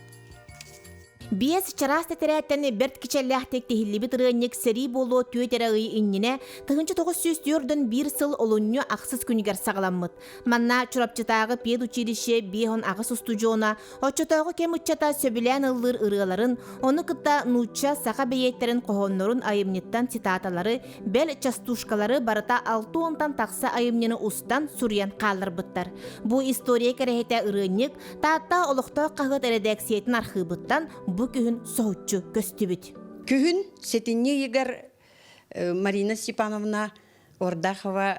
Биес чараста терәттәне берт кичәлләхтек тихиллибит рынник сери болу түйетерәгы иннене 1904-ден бір сыл олонню ақсыз күнігер сағаламмыт. Манна чурапчытағы пед училище бейхон ағыс устужуына, отчытағы кем ұтчата сөбілән ыллыр ырыларын, оны кытта нуча сақа бейеттерін қоғоннорын айымнеттан цитаталары, бәл частушкалары барыта 6 онтан тақса айымнені устан суриян қалыр бұттар. Бұ история кәрәхеті ырынник, таатта олықта қағыт редакциятын архыбыттан bu kühün soğutçu göstübüt. Kühün setinni yeger Marina Stepanovna Ordakova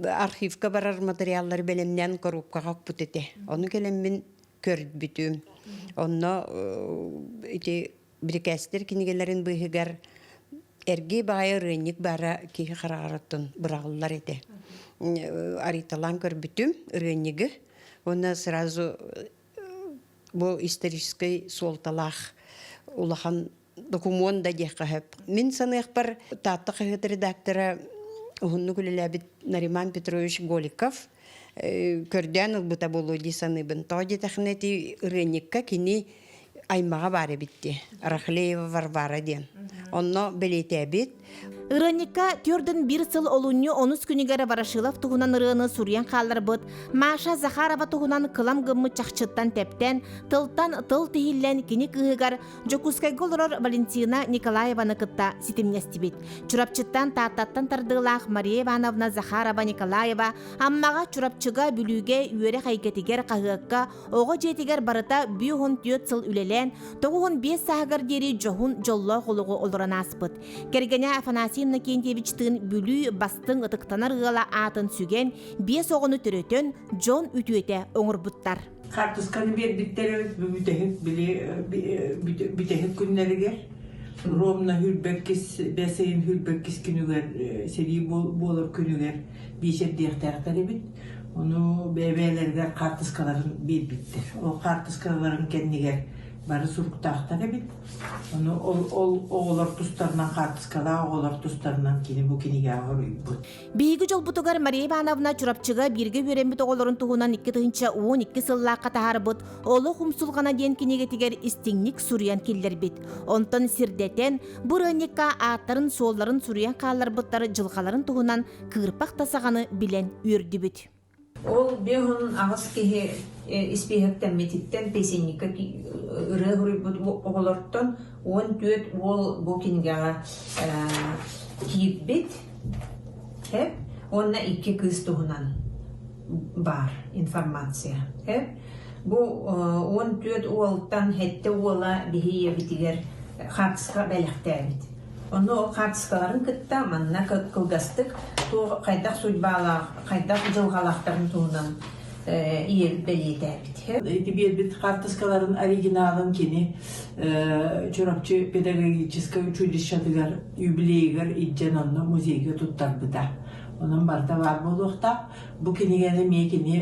arxivka barar materialları belemden korupka qaput ete. Onu kelemmin kördbütüm. Onu iti birikəstir kinigelerin bıhıgar ergi bağır rönnik bara ki xararattın bırağlılar ete. Aritalan körbütüm rönnigi. Onu сразу бу исторический солталах улахан документ да дехап. Мин саныхпар таттык редактора Ухунну күлеләбит Нариман Петрович Голиков көрдән бұта болу дисаныбын. Тоди тәхнети рынникка кини аймаға бары битти. Рахлеева Варвара ден. Онно белете бит. Ырынникка түрдін бір сыл олуынны 10 күнігері барашылав тұғынан ырыны сурьян қалар бұд, Маша Захарова тұғынан қылам гыммы чақчыттан тәптен, тылтан тыл тихиллен кені кығығар Жокускай голорор Валентина Николаеваны кытта ситимнесті бит. Чурапчыттан тааттаттан тардылақ Мария Ивановна Захарова Николаева аммаға чурапчыға бүліге үйері қайкетігер қағыққа, оғы жетігер барыта бүйіғын түйет сыл үлелен, тоғығын 5 сағығар дері жоғын жолла қолығы олыран аспыд. Кергене Афанасий Накентьевичтің бүлі бастың ытықтанар ғала атын сүген 5 оғыны түретін Джон үтуете оңыр бұттар. Қартысқаны бердіктері бүтәхік күнлерігер. Ромна хүлбәккіз, бәсейін хүлбәккіз күнігер, сәрі болыр күнігер бейшер дейқтәрқтері біт. Оны бәбәлерге қартысқаларын бербіттір. Ол қартысқаларын кәнігер бары сурктақтары бит. Оны ол оғылар тұстарынан қартысқала, оғылар тұстарынан кені бұл кенеге ағыр үйбіт. Бейгі жол бұтығар Мария Ивановна чурапчыға бірге өрембіт оғыларын тұғынан 2-12 сыллаққа тағар бұт, олы құмсылғана ден кенеге тегер істіңнік сүриян келдер бит. Онтан сирдетен бұр өнекка аттарын солларын сүриян қалар бұттары жылғаларын тұғынан кырпақ тасағаны білен үйірді бит. Ол беғын ағыз кеге іспейхеттен метиттен песенника ұры ғұры оғылырттан он төт ол бұкингаға кейіп бет, онна 2 кыз тұғынан бар информация. Бұл 14 олттан хетті ола бейе бітігер қартысқа бәліқті әбет. Оны ол қартысқаларын күтті, манна қылғастық, қайдақ судьбалақ, қайдақ жылғалақтарын туынан ел бәлеті әбет. Бет қартысқаларын оригиналын кені чурапчы педагогическое училищадығар юбилейгар иджен онны музейге тұттар бұда. Onun barda var buluqta. Bu kinigeni mekini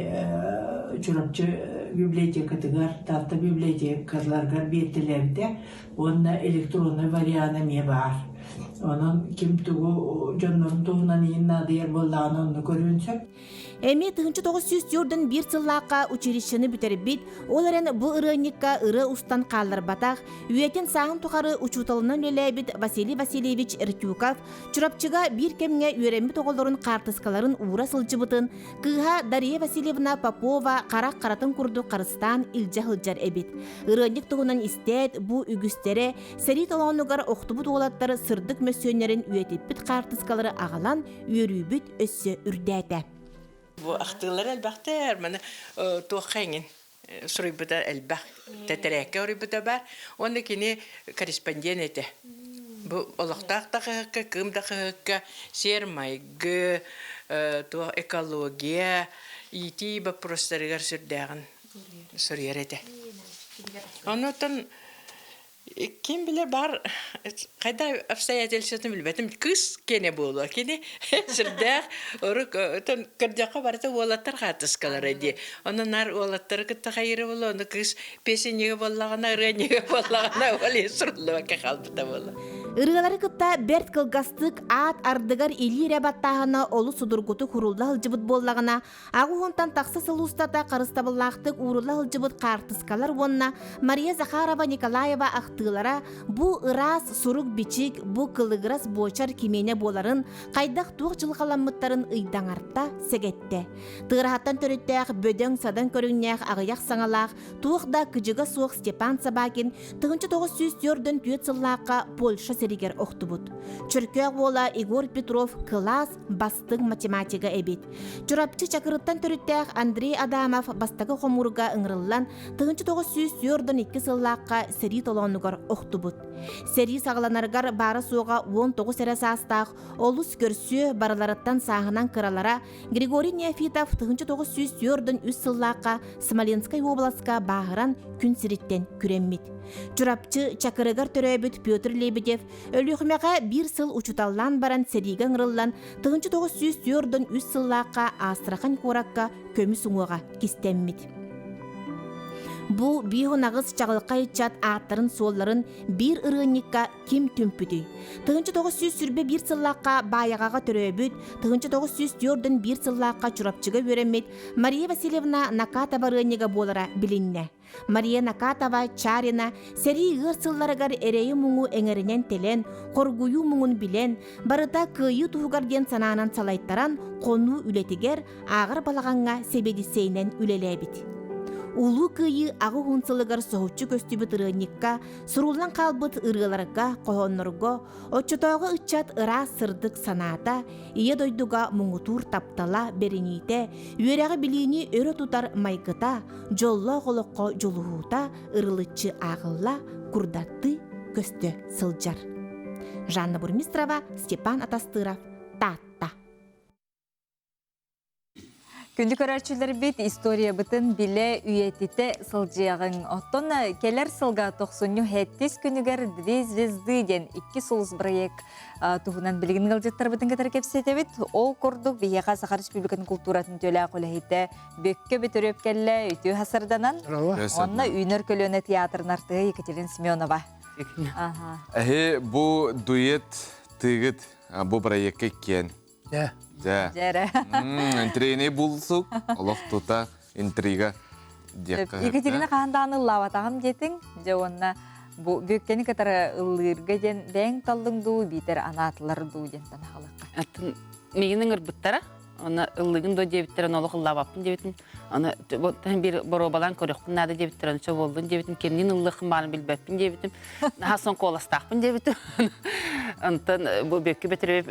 çorapçı bibliotekatıgar, tarta bibliotekalargar bettilerdi. Onun elektronlu varianı me var. Onun kim tuğu jonların tuğunan yinna diyer bollağını onu görünsün. Эми 1904 bir сыллаққа училищені бүтербит, оларын бұл ырынникка ыры устан қалыр батақ, үйетін сағын тұқары учуталынан өләбіт Василий Васильевич Иртюков, чурапчыға бір кемге үйренбіт оғылырын қартысқаларын ура сылжыбытын, кыға Дарья Васильевна Попова қарақ қаратын күрді Қарыстан илжа-хылжар әбит. Ырынник тұғынан істет бұл үгістері, сәрі толауынығар оқтыбыт оғылаттары сырдық мөссөнерін үйетіппіт қартысқалары ағалан үйерүйбіт өссі үрдәті. Bu aktığlar elbette bana toğayın sürübüde elbette tetereke oribüde var. Ondakini korrespondan ete. Bu olakta kım da sermaygı, to ekologiya, iti bu prosesler sürdüğün sürüyerete. Ondan kim bilir var, kayda обстоятельствоны bilmedim. Kız kene bolu, kene sürdüğün oru kırcaka vardı oğlatlar katışkalar edi. Onlar oğlatları kıtta hayırı bolu, onu kız peşiniye bollağına, reniye bollağına öyle sürülü kaldı da bolu. Irıları kıtta bert kılgastık at ardıgar ili rebattağına olu sudurgutu kurulda hılcıbıt bollağına, ağı hontan taqsa sılustata karıstabıllaqtık uğrulla hılcıbıt kartıskalar onuna Maria Zakharova Nikolayeva aqtılara bu ıras suruk biçik bu kılıgıras boçar kimene boların qaydaq tuğ jılqalanmıtların ıydanartta segette. Tığrahattan törüttəq bödön sadan körünnəq ağıyaq sanalaq tuğda kıcıga soğuk Stepan Sabakin 1904'dün tüyet sıllıqqa Polşa seriger oktubut. Çürkök bola Igor Petrov klas bastıq matematiga ebit. Çurapçı çakırıttan törüttəq Andrei Adamov bastagı xomurga ıngırıllan 1904'dün 2 sıllıqqa seri tolonlugar oktubut. Seri sağlanargar bara soğuğa 19 serasastaq olus görsü baralarıttan sağınan kıralara Grigori Nefitov 1904'dün 3 sıllıqqa Smolenskay oblaska bağıran gün siritten küremmit. Çurapçı çakırıgar töröbüt Pyotr Lebedev ölüğmeğe bir sıl uçutallan baran seriga ğırıllan 1904'dün 3 sıllıqqa Astrakhan korakka kömü suğuğa kistemmit. Бу бихунагыз чагылкай чат аттарын суолларын бир ырынникка ким түмпүтү. Тыгынчы 900 сүрбе бир сыллакка баягага төрөбүт, тыгынчы 900 тёрдөн бир сыллакка чурапчыга беремет Мария Васильевна Накатова рыннига болара билинне. Мария Накатова Чарина сери ыр сылларыгар эрейи муңу эңеринен телен, коргую муңун билен, барыта кыйы туһугарден санаанан салайттаран кону үлетигер агыр балаганга себедисейнен үлелебит. Улу кыйы агы хунсылыгар соһуччу көстүбүт ырынникка, сурулан калбыт ырыаларга, кохоннорго, отчотоого ыччат ыра сырдык санаата, ие дойдуга муңутур таптала берините, үеряғы билини өрө тутар майгыта, жолло голокко жолуhuта, ырылыччы агылла, курдатты көстө сылжар. Жанна Бурмистрова, Степан Атастыров, Татта. Күнді көрәрчілер бет история бұтын біле үйетіте сылжияғын. Оттон келер сылға 97 күнігер 2 звезды ден 2 солыс проект туғынан білігін ғалжеттар бұтын кәтір кепсетебет. Ол көрдік бейеға Сахар Республикатын культуратын төлі қолайыты бөкке бітір өпкелі үйті хасырданан. Онына үйнер көліні театрын артығы Екатерина Семенова. Әхе, бұл дуэт тығыт бұл проектке кен. Жәрі. Интригіне бұлсық, олық тұта интрига. Екатерина қағандағын ұллаватағым детің, жауынна бөккені кәтірі ұллырға ден бәң талдың ду, бейтер анатылар ду ден тана қалыққа. Мегінің ұрбыттара, оны ұллығын до дебіттерін олық ұллаваппын дебітін. Оны бір боробалан көріқпін нады дебіттерін сөп олдың дебітін, кемнен ұллықын барын білбәппін дебітін. Нахан қоластақпын дебітін. Онтан бұл бөкке бәтіріп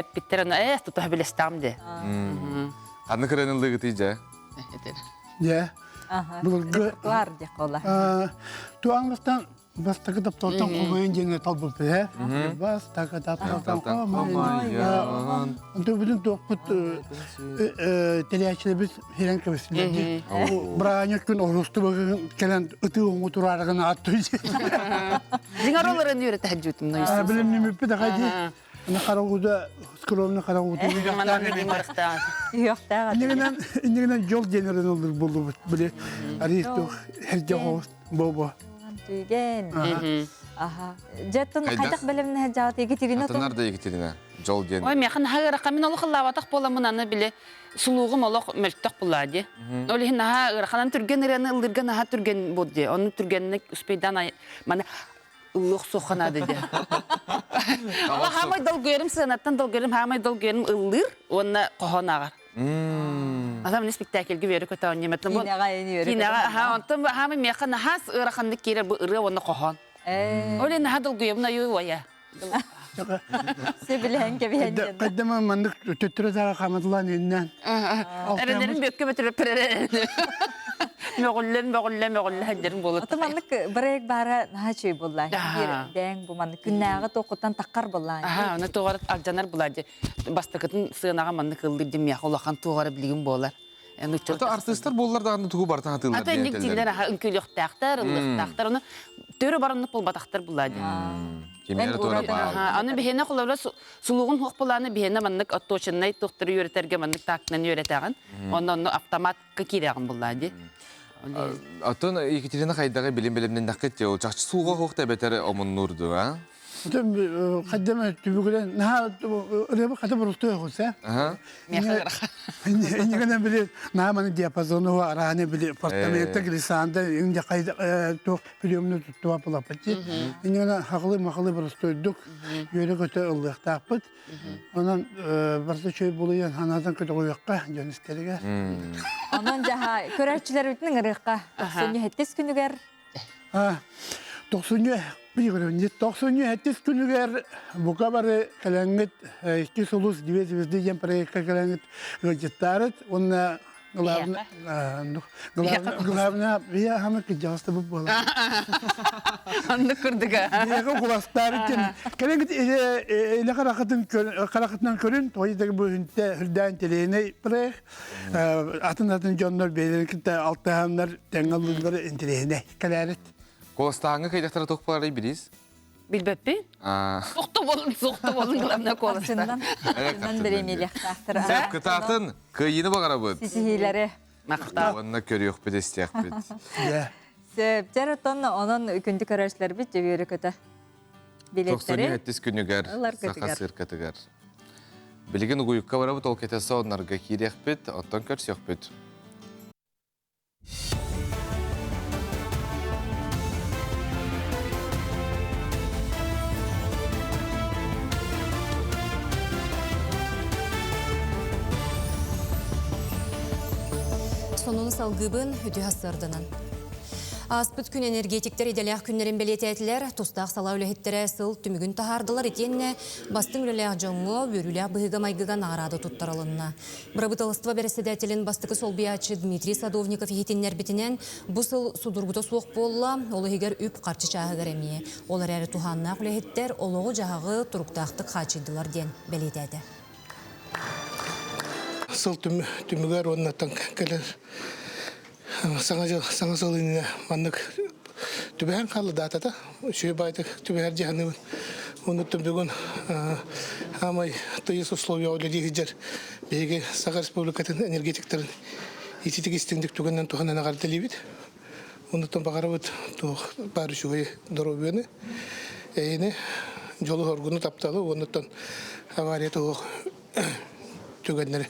әппіттерін тұтығы білестағым де. Аны кірен ұллығы тейже? Репертуар де қола. Туаңғыстан бастағы тапталтан қомайын жеңе талбыл пе. Бастағы тапталтан қомайын. Онты бүгін тоқпыт телеячілі біз херен көбесілерді. Бірағанет күн орысты бағын келен ұты оңы тұрарығын атты. Зиңар оларын үйреті әджутым. Білімнің өппі де қайды. Ана қарауыда, скромны қарауыда. Инегенен жол денерін олыр болды біле. Аристок, әрде қоғыз, бобо. Түйген. Жаттын қайтақ білімні жауыт Екатерина? Атынар да Екатерина, жол денер. Ой, меқан хағыраққа мен олық ұллаватақ боламын аны біле. Сулуғым олық мөлттақ бұлады. Олығын аға ұрақанан түрген үрені ұлдырған аға түрген болды. Оның түргеніне үспейдан ұлық соқана деді. Ола хамай дол көрім сығанаттан дол көрім, хамай дол көрім ұллыр, оны қоған ағар. Адам не спектакльге бері көті оң неметлі бұл. Кинаға ені бері көті. Кинаға, онтан хамай меқан хас ұрақанды керер бұл ұры оны қоған. Олен аға дол көрім ұйы ойа. Сөбілен кебейенден. Қайдама мандық төттірі зара қамадылан еннен. Әріндерін бөкке бөтіріп піререн. Мөғіллен әддерін болып. Отыманлық бірек бары наға чөй болай. Бәң бұманлық күннәғы тоқыттан таққар болай. Оны тоғарып алжанар болады. Бастықытын сығынаға мандық ұлды демияқ олақан тоғары білігін болар. Артистар болар дағында тұғы бартан атылар. Ата нектелер үнкөліқтақтар, ұлықтақтар, оны төрі барынып бол батақтар болады. Кемері торы бар. Аны бігені қолауыра сұлуғын хоқ боланы бігені мандық оттошыннай тоқтыры өретерге мандық тақтынан өретағын. Оны автоматқа кереғын болады. Атын Екатерина қайдағы білім-білімнен нақыт еу. Жақшы суға хоқта бәтәрі омын нұрды, а? Қаддама түбігілен, наға ұребі қаты бұрысты өғылса. Инегенен біле, наға маны диапазоны арағаны біле, портаменті кілісанды, инде қайды тоқ білемні тұттуа бұлапыды. Инегенен хақылы-мақылы бұрысты өйдік, үйері көті ұлықтақпыд. Онан барсы чөй болуян анадан көті ойыққа жөністеріге. Онан жаға көрәтшілер өтінің ұрыққа 97 күнігер? 97 күнігер бұқа бары кәләңгіт 2 солус 2 звезды ен проектқа кәләңгіт ғыжеттарыд. Онна главна бия хамы кіжағысты бұп болы. Анны күрдіға. Бияғы құластарыд ен. Кәләңгіт әлі қарақытынан көрін, тойдегі бұхынты хүрдән телейіне проект. Атын жонлар бейдерін алтығанлар тәңгалылары інтерейіне кәләріт. Қоластағыңы қайдақтары тоқпалары біліз? Білбәппі? Соқты болын ғыламна қоластағын. Сынан біремелек тақтыр. Сәпкі тақтын, көйіні бағара бұд. Сисихилері. Мақтау. Онна көрüyok bir destek bit. Септер тонна onun күндү көрәшләр бит җибәре көтә. 90 еттис күнүгәр Алар саха көтүгәр. сыркатыгар. Билген уйукка барабыт ол кетесе оннарга кирәк бит, оттан көрсөк бит. Сонун салгыбын үтү хассардынан. Аспыт күн энергетиктер иделях күннерин белететилер, тустақ сала үлехеттері сыл түмігін тахардылар етенне, бастың үлелях жоңғы, өрілях бұғыға майгыған ағырады тұттаралынна. Брабыталыства береседетелін бастықы солбиячы Дмитрий Садовников ехетеннер бітінен, бұл сыл судургута суық болла, олы егер үп қарчы чағы ғаремие. Олар әрі туханна үлехеттер, олығы жағағы тұруқтақтық қачыдылар ден белететі. Сыл түмігер оннаттан кәлер. Саңа сылыны маннык түбән қалды датата. Шөй байды түбәр жағаны ұныттым бүгін амай тыйыс условия ойлады жер беге Саха Республикатын энергетиктерін ититік істіңдік түгіннен туғанан ағарды лебет. Ұныттым бағары бұд бары шуғай дұробені. Әйіні жолы орғыны тапталы, ұныттан авария тұғы түгенлері.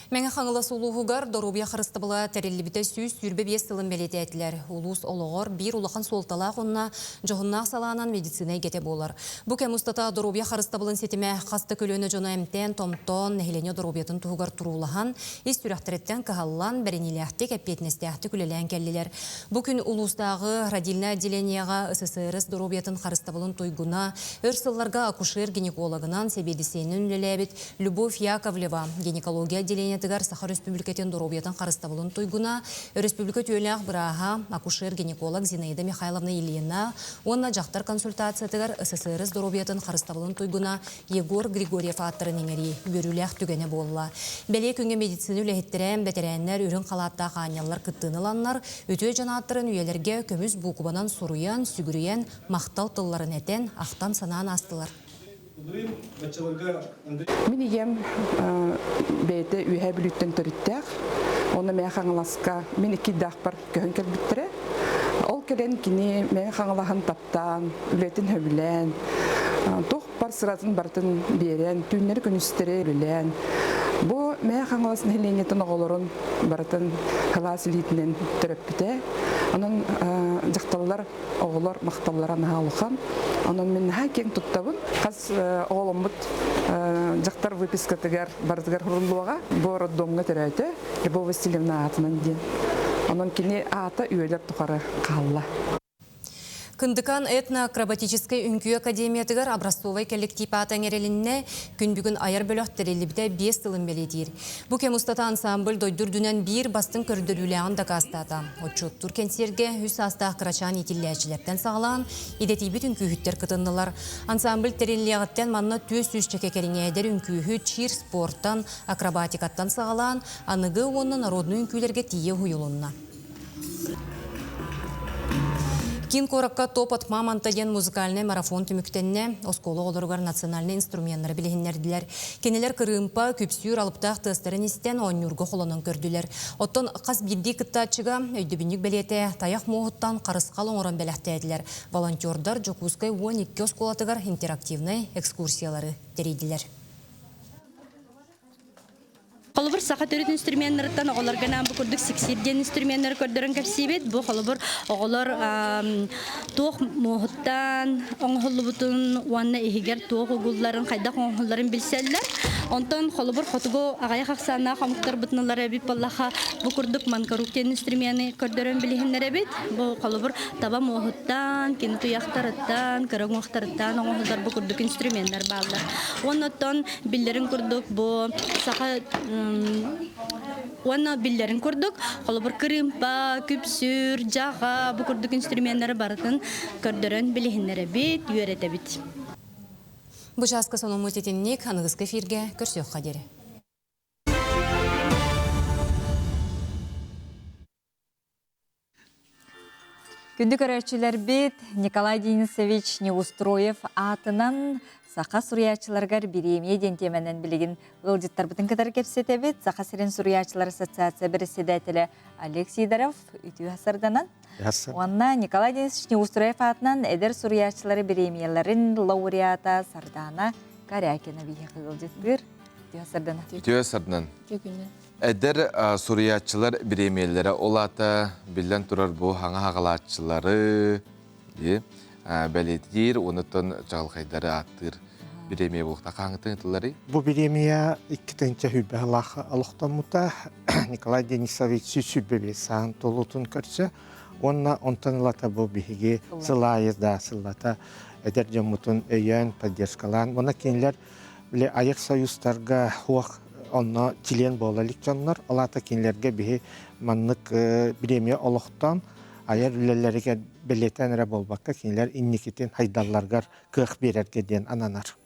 Мәңі қаңылы сұлуғығар дорубия қырыстыбыла тәрелібіті сүйіз сүрбе бес сылын белететілер. Улус олығыр бір улақан солталақ онна жоғыннақ саланан медицинай кете болар. Бұ кәмустата дорубия қырыстыбылын сетіме қасты көлөні жона әмтен, томтон, нәхілене дорубиятын тұғығар тұрулахан, ес түрәқтіреттен кағаллан бәрінеліяқті кәппетнестіяқті күлелән кәлілер. Бұ күн улустағы радильна отделенияға СССР дорубиятын қырыстыбылын тойгуна, өрсылларға акушер гинекологынан себедісенін үлеләбет Любовь Яковлева гинекология отделения Саха Республикатын дорубиятын қарыстабылын тойгуна, Республика түйеліғ бұраға акушер-гинеколог Зинаида Михайловна Ильина, онна жақтар консультациятығар СССР дорубиятын қарыстабылын тойгуна Егор Григорьев аттырын еңері өріліғ түгені болла. Бәле күнге медицины үләхеттерен бәтерәнлер үрін қалатта қанялар күттіныланлар, өтөй жанаттырын үйелерге көміз бұқыбанан сұруян, сүгіріян, мақтал тылларын әтен, ақтан санаан астылар. Мен егем бәйті үйе бүліттен төріттәк. Оны мәе қаңыласқа мен екі дақпар көхін кәлбіттірі. Ол кәлен кені мәе қаңылағын таптан, үлетін өбілен. Тоқ бар сыратын бартын берен, түннер күністері үлілен. Бұ мәе қаңыласын хеленетін оғылырын бартын қылас илетінен түріп біте. Onun jaqtallar oğullar maqtallara nahalıqan. Onun men ha keng tuttабын. Qaz oğlumut jaqtar выпискатыгар бардыгар хурулуга бу роддомга терәйте. Любовь Васильевна атынан ден. Onun кини ата үйелер тухары қалла. Кындыкан этно-акробатической үнкүй академиятыгар образцовай коллектив атаңерелінне күн бүгін айар бөліқтерелібіде 5 тылын белетер. Бұ кемустата ансамбль дойдырдүнен бір бастың көрдіріліған да кастата. Отчоттур кенсерге үс астақ қырачан етілләчілерден сағылан, едетейбіт үнкүйіттер кытындылар. Ансамбль тереліліғаттен манна төс чеке керіңейдер үнкүйі чир спорттан, акробатикаттан сағылан, анығы оның народны үнкүйлерге тие хуйылынна. Кин коракка топ атма мантаген музыкальный марафон түмүктенне осколы олоргар национальный инструменттары билигиннердилер. Кенелер кырымпа күпсүр алыптақ тыстарын истен онюрго холонон көрдүлер. Оттон қас бирди кыттачыга өйдөбүнүк белете таяк моғыттан қарысқал оңырын белектедилер. Волонтердар Жокускай 12 осколатыгар интерактивный экскурсиялары терейдилер. Холобур саха төрөт инструменттардан оголорга нам букурдук сексидден инструменттер көрдөрөн кепсибет. Бу холобур оголор тоқ моһуттан оңхоллубутун уанна ихигер тоқ угулларын кайда оңхолларын билселлер. Онтон холобур хотуго агая хаксана хамуктар бутналары бит баллаха букурдук манкаруктен инструменты көрдөрөн билихиннер бит. Бу холобур таба моһуттан, кинту яхтараттан, карагмохтараттан оңхоллар букурдук инструменттер баллар. Онтон биллерин курдук бу саха Уанна биллерин көрдік, қолыбыр кырымпа, күпсүр, жаға, бұ көрдік инструменттері барытын көрдірін білігінлері бет, үйереті бет. Бұ жасқы соның мұтетіннек анығызғы фирге көрсек қадері. Күнді көрәтшілер бет Николай Денисович Неустроев атынан Сақа суриячыларгар биремие дентеменен билигин ылжыттар бутын катар кепсетебит. Сақа сирен суриячылар ассоциация председателі Олег Сидоров үтүү хасарданан. Онна Николай Денисович Неустроев атынан эдер суриячылары биремияларын лауреата Сардана Карякина бейхи ылжыттыр. Үтүү хасарданан. Үтүү хасарданан. Эдер суриячылар биремиялары олата билен турар бу хаңа хағалатчылары бәлетир, онытын жағылқайдары аттыр биремия болықта қаңытын ұтылары? Бұл биремия 2-тінші хүбі алықтан мұта Николай Денисович сүббебе саған толутын көрсі. Онна онтанылата бұл бігеге сылайызда сылата әдер жамутын өйен, поддержкалан. Ona кенлер біле аяқ союзтарға хуақ онна член болалық жанлар. Олата кенлерге бігі маннық биремия олықтан аяр үлелерге білетен әрі болбаққа кенлер инникетен хайдалларғар кық берерге ден ананар.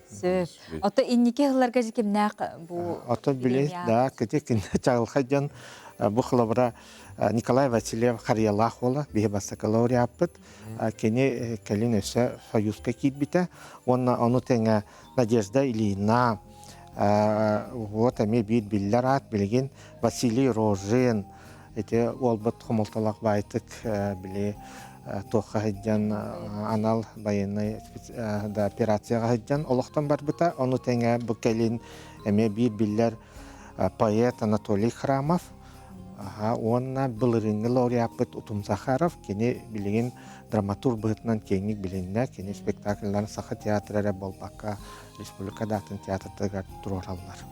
Сөп. Ото иннике хыларга жекем нақ бұл... Ото білес, да, кәте кенде чағылқайдан бұл қылабыра Николай Васильев Харьялах ола, бейі бастақы лауреаппыт, кене кәлін өсі союзға кейт біті. Оны тәңі Надежда Ильина, вот әме бейт білдер ат, білген Василий Рожин, эти олбат хомолталақ байтык біле тоққа хеджан анал военный операцияға хеджан олықтан бар бұта. Оны тәңе бұл кәлін әме бейт білдер поэт Анатолий Храмов, онна былырыңы лауреаппыт Утум Захаров, кене білеген драматург бұғытынан кеңік білінне, кене спектакльларын сақы театрары болбаққа республика датын театрдыға тұроралар.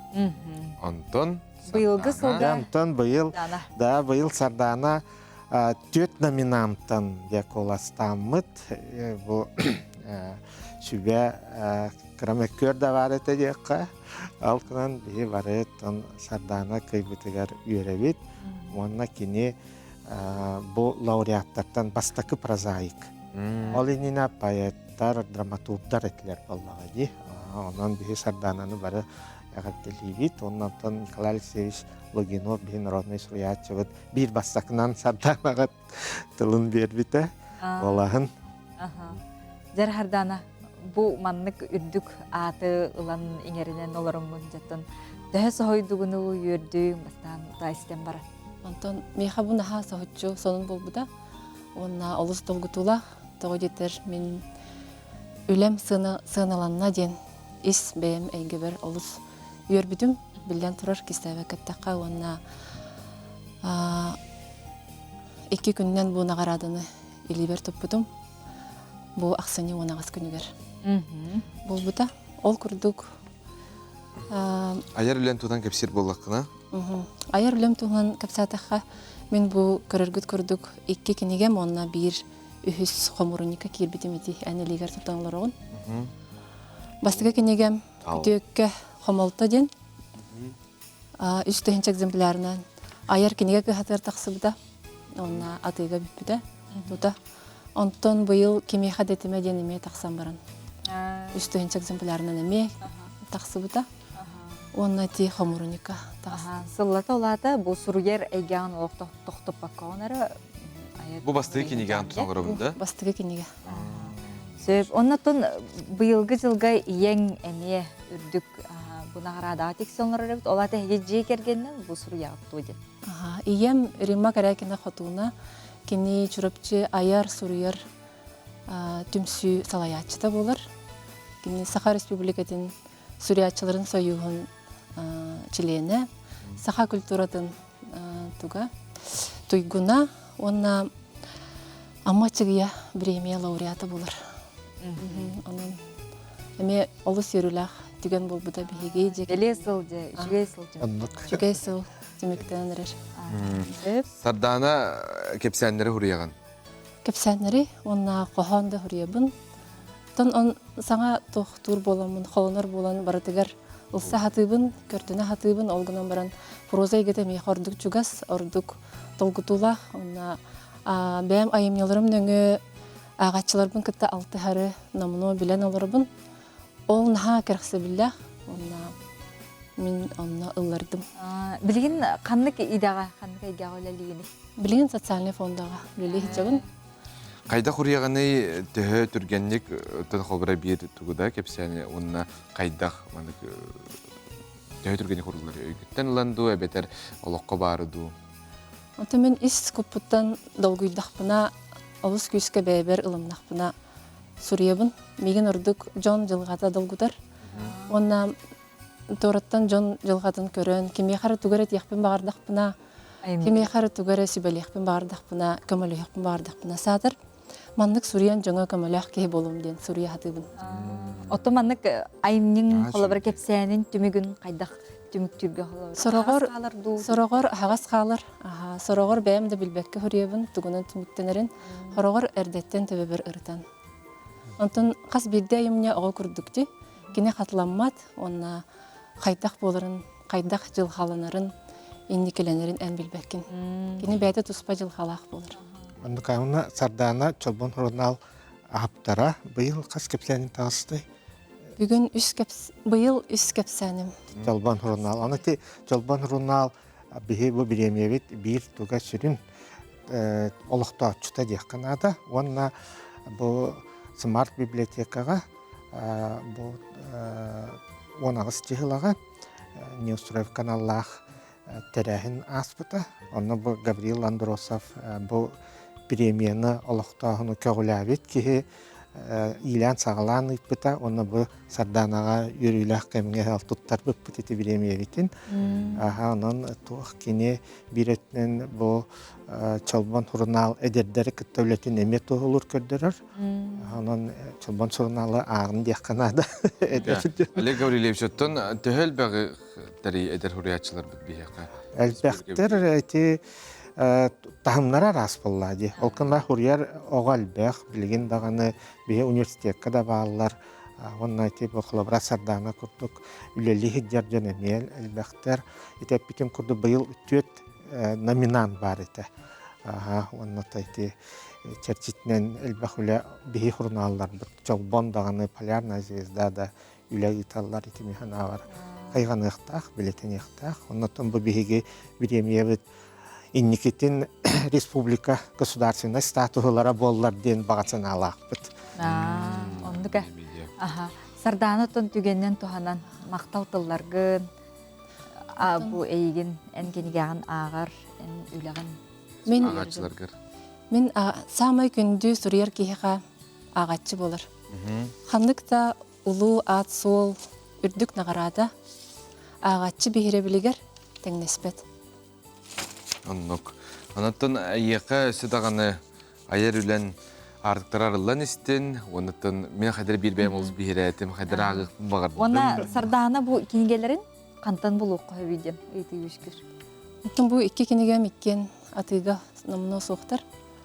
Антон? Бұйылғы сылда? Антон бұйыл, да, бұйыл Сардана 4 номинанттан деколастамыт. Бұл сүбе крамеккер да бар еті деққа. Алқынан бейі бар етін Сардана көйбітігер үйеревет. Онна кене бұл лауреаттардан бастақы прозаик. Ол еніне поэттар, драматургдар етілер болмаға де. Онан бейі Сардананы бары әғаттелейбет. Оннан Николай Алексеевич Логинов бейі народный суриячывыд бір бастақынан Сарданаға тылын бербеті олағын. Жар Хардана, бұл маннық үрдік аты ұлан еңерінен оларың мұнжаттын. Дәхі соғойдығыны үйерді бастан ұтайыстен бары. Антон, мейха бұны ха соғытчу сонын бол бұда. Онна олыс долгытула, тоғы жетер мен үлем сығыналанна ден ис бәйім әйге бір олыс үйербідім. Білден тұрар кестәве кәттаққа онна 2 күннен бұны ғарадыны елібер тұппыдым. Бұл ақсыны онағыз күнігер. Бұл бұда ол күрдік. Аяр үлен тудан кепсер болаққына? Аяр үлем туған кәпсатаққа мен бұл көріргіт көрдік 2 кенегем онына бір үхіс қомырыника кербетім еті әнелегер тұтаңылар оғын. Бастығы кенегем үтіөкке қомалта ден үстігінші экземплярынан аяр кенеге көхатыр тақсы бұда онына атыға бүппіді. Онтон бұйыл кемеға дәтіме денеме тақсан баран. Үстігінші экземплярынан әме тақсы бұда. Онна ти хамуруника. Сыллата олата бұл сұруер әйгеған олық тоқтып баққа онары? Бұл бастығы кенеге антусан ғырабында? Бастығы кенеге. Сөп, оннатын бұйылғы жылға ең әме үрдік бұнағырадағы тексионлары өбіт, олата әйге кергеннен бұл сұруя ғыпту ден? Ием Римма Карякина қотуына кені жүріпчі аяр сұруер түмсі салаятчыда болар. Кені Саха Республикатын суриятчыларын союғын члене, Саха культуратын туйгуна, онна аммачығыя премия лауреаты болар. Әме олыс ерулақ түген бол бұда бігеге жек. Еле сыл же, жүгей сыл же? Жүгей сыл демектен әрер. Сардана кепсәнлері хұрияған? Кепсәнлері, онна қоғанды хұриябын. Тон саңа тур боламын, холонор болан баратыгар улса хатыбын, көртүнө хатыбын, олгунан баран проза егете мей ордук чугас, ордук толгутулах, онна бәм айымняларым нөңө ағатчыларбын кытта алты хары намыно билен оларбын. Ол наха керхсе биллах, онна мен онна ыллардым. Билген қаннык идаға, қаннык айгаға өлелігіне? Билген социальный фондаға, биле хитчагын. Кайда хурьяганы төһө түргенник тон холбара бир тугуда кепсяне онна кайдах манык төһө түргенник хурлар өйгөттен ланду эбетер олоққа барыду. Ота мен ис купуттан долгуйдахпына олус күскө бәбер ылымнахпына сурьябын меген ордук жон жылгата долгудар. Онна тораттан жон жылгатын көрөн кемехары тугарет яхпен багардахпына кемехары тугаре сибелехпен багардахпына көмөлөхпен багардахпына сатыр. Маннык сурьян жоңа көмөлөх ке болум ден сурья хатыбын. Ото маннык айымның холобар кепсәнин түмүгүн кайдах түмүктүргө холобар. Сорогор хагас халыр. Сорогор бәм дә билбекке хөребин тугунан түмүктенерин. Хорогор эрдеттен төбөр ыртан. Онтон кас бирдә айымня ого күрдүкти. Кине хатланмат, онна кайдах боларын, кайдах жыл халанарын, инникеленерин ән билбеккин. Кине бәйдә туспа жыл халах болар. Андыкауна сардана чолбон журнал аптара быйыл кас кепсәнин тагысты. Бүгүн быйыл үс кепсәним. Чолбон журнал. Аны ти чолбон журнал бихи бу биремебит бир туга сүрүн олохта чута дияққанада. Онна бу смарт библиотекага бу 10 жыһылага Ньюсрев каналлах терәһин аспыта. Онна бу Гавриил Андросов бу премияны олохтаһыны көгүләбит ки илән сагалан иппыта. Онна бу сарданага йөрүләх кемгә алтуттар биппит ити премия битин. Анан тух кине биретнен бу чолбон журнал эдердери кыттөлөтүн эме тоолур көрдөрөр. Анан чолбон журналы агын дияққанада. Олег Гаврилевич, оттон төһөл бәгы тәри эдер хуриячылар бит бияка. Әлбәттер эти тахымнара рас боллади. Олкынла хурияр оғал бәқ билген дағаны бие университетка да бағалар. Онна эти бохлабра сардана курдук үлели хиджар жөнемел әлбәттер. Итеп битен курду быйыл төт номинант бар ите. Онна тайти черчитнен әлбәхүле бие журналлар чолбон дағаны полярная звезда да үле италлар ити механа бар. Кайган ыктах, билетен ыктах. Оннотон бу биһиге биремиебит инникитин республика государственной статуалара боллар ден багатын алакпыт. Ондука. Сардана тон түгеннен туханан мактал тылларгын бу эйген энкенигаган агар эн үлеген агачыларгыр. Мен самай күндү сурьер киха агачы болар. Хандыкта улуу ат сол үрдүк нагарада агачы бихире билигер теңнеспет. Оннук. Оннуттан айяқа өсі айар үлен артықтарарылан істен, оннуттан мен қайдар бір бәйім олыз бейірәтім, қайдар ағықтың бағардым. Она сардана бу кинигелерин кантан булук көбүйден эти үшкір. Онтон бу икки киниге миккен атыга номно соқтар.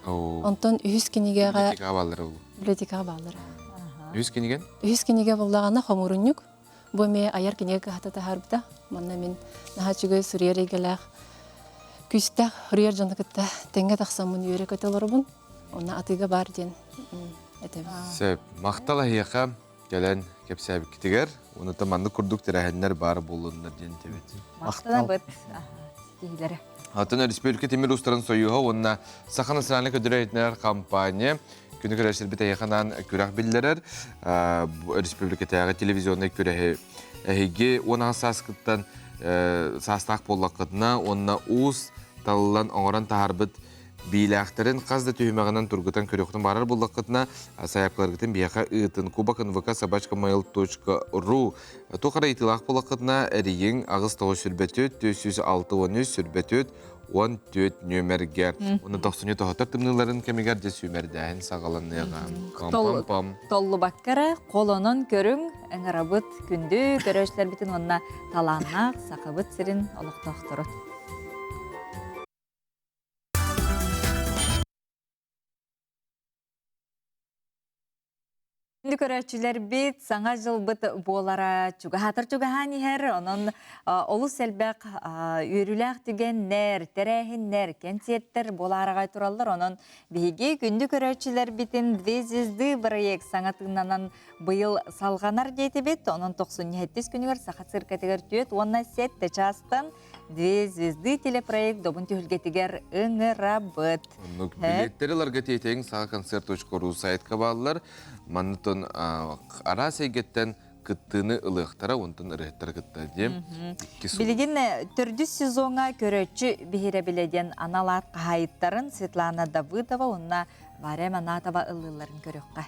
Онтон 100 кинигега библиотекага баллар. 100 киниген? 100 киниге боллагана хомурунюк. Бу ме аяр киниге хатата харбыта. Манна мен нахачыгы сурьерегелах күстәк хөрьер жаныкта тәңгә тахсамын йөрәк көтөлөрбүн. Онна атыга бар ден. Сәп мактала яка келен кепсәбик тигер. Уны таманды курдук терәһеннәр бар булыннар ден тебет. Мактала бит. Диләре. Хатын республика темир устарын союга онна сахана сыраны көдөрәйтнәр компания күнү көрәшер бит яканан күрәк билләрер. Республика тәгә телевизионда күрәһе эге она саскыттан састак боллакытна онна уз таллан оңоран таарбыт бийләхтерин казда түймәгеннән тургытан көрөктән барар буллакытна саякларгытын бияка ытын kubak.nvk@mail.ru тохара итилак буллакытна эриен агыс 9 сүрбәтөт 463 сүрбәтөт 14 нөмерге уны 94 тымныларын кемегер де сүмердән сагаланныга пам толлу баккара колонон көрүң эңарабыт күндү көрөшлөр битин онна таланнак сакабыт сирин олуктоктор. Көрәчүләр бит саңа жыл бит болара чуга хатыр чуга ханихер онон олус элбек үйрүләк түген нер терәһин нер кенсеттер боларага тураллар онон биги күндү көрәчүләр битин 200 проект саңатыннан быйыл салганар дейти бит онон 97 күнүгөр сахат циркатыгар төт онна сетте частан «Две звезды» телепроект добын түйілгетігер ыңырабыт. Билеттері ларга тетең саға концерт.ру сайтқа балылар. Манытын ара сейгеттен кыттыны ылықтара, онтын ырыхттар кытта дем. Билеген түрді сезонға көрөтчі бігері біледен аналар қағайыттарын Светлана Давыдова, онна Варя Манатова ылыларын көрөққа.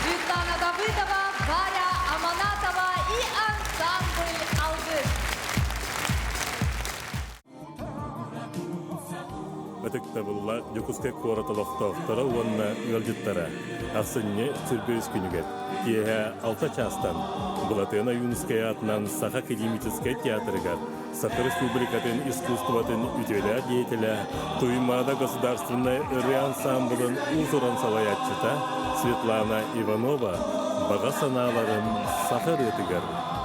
Светлана Давыдова, Варя Аманатова и ансамбль «Алгыс». Атыктабылла Жокускай кораталоқтоқтара уанна үөлжіттара. Ақсынне сүрбөз күнігер. Кеге алта частан. Булатена Юнская атынан Саха академический театрыгар. Сахар Республикатын искусствотын ütелер деятеля. Туймада государственная ыры ансамблын узуран салаятчыта Светлана Иванова баға саналарын Сахар етігер.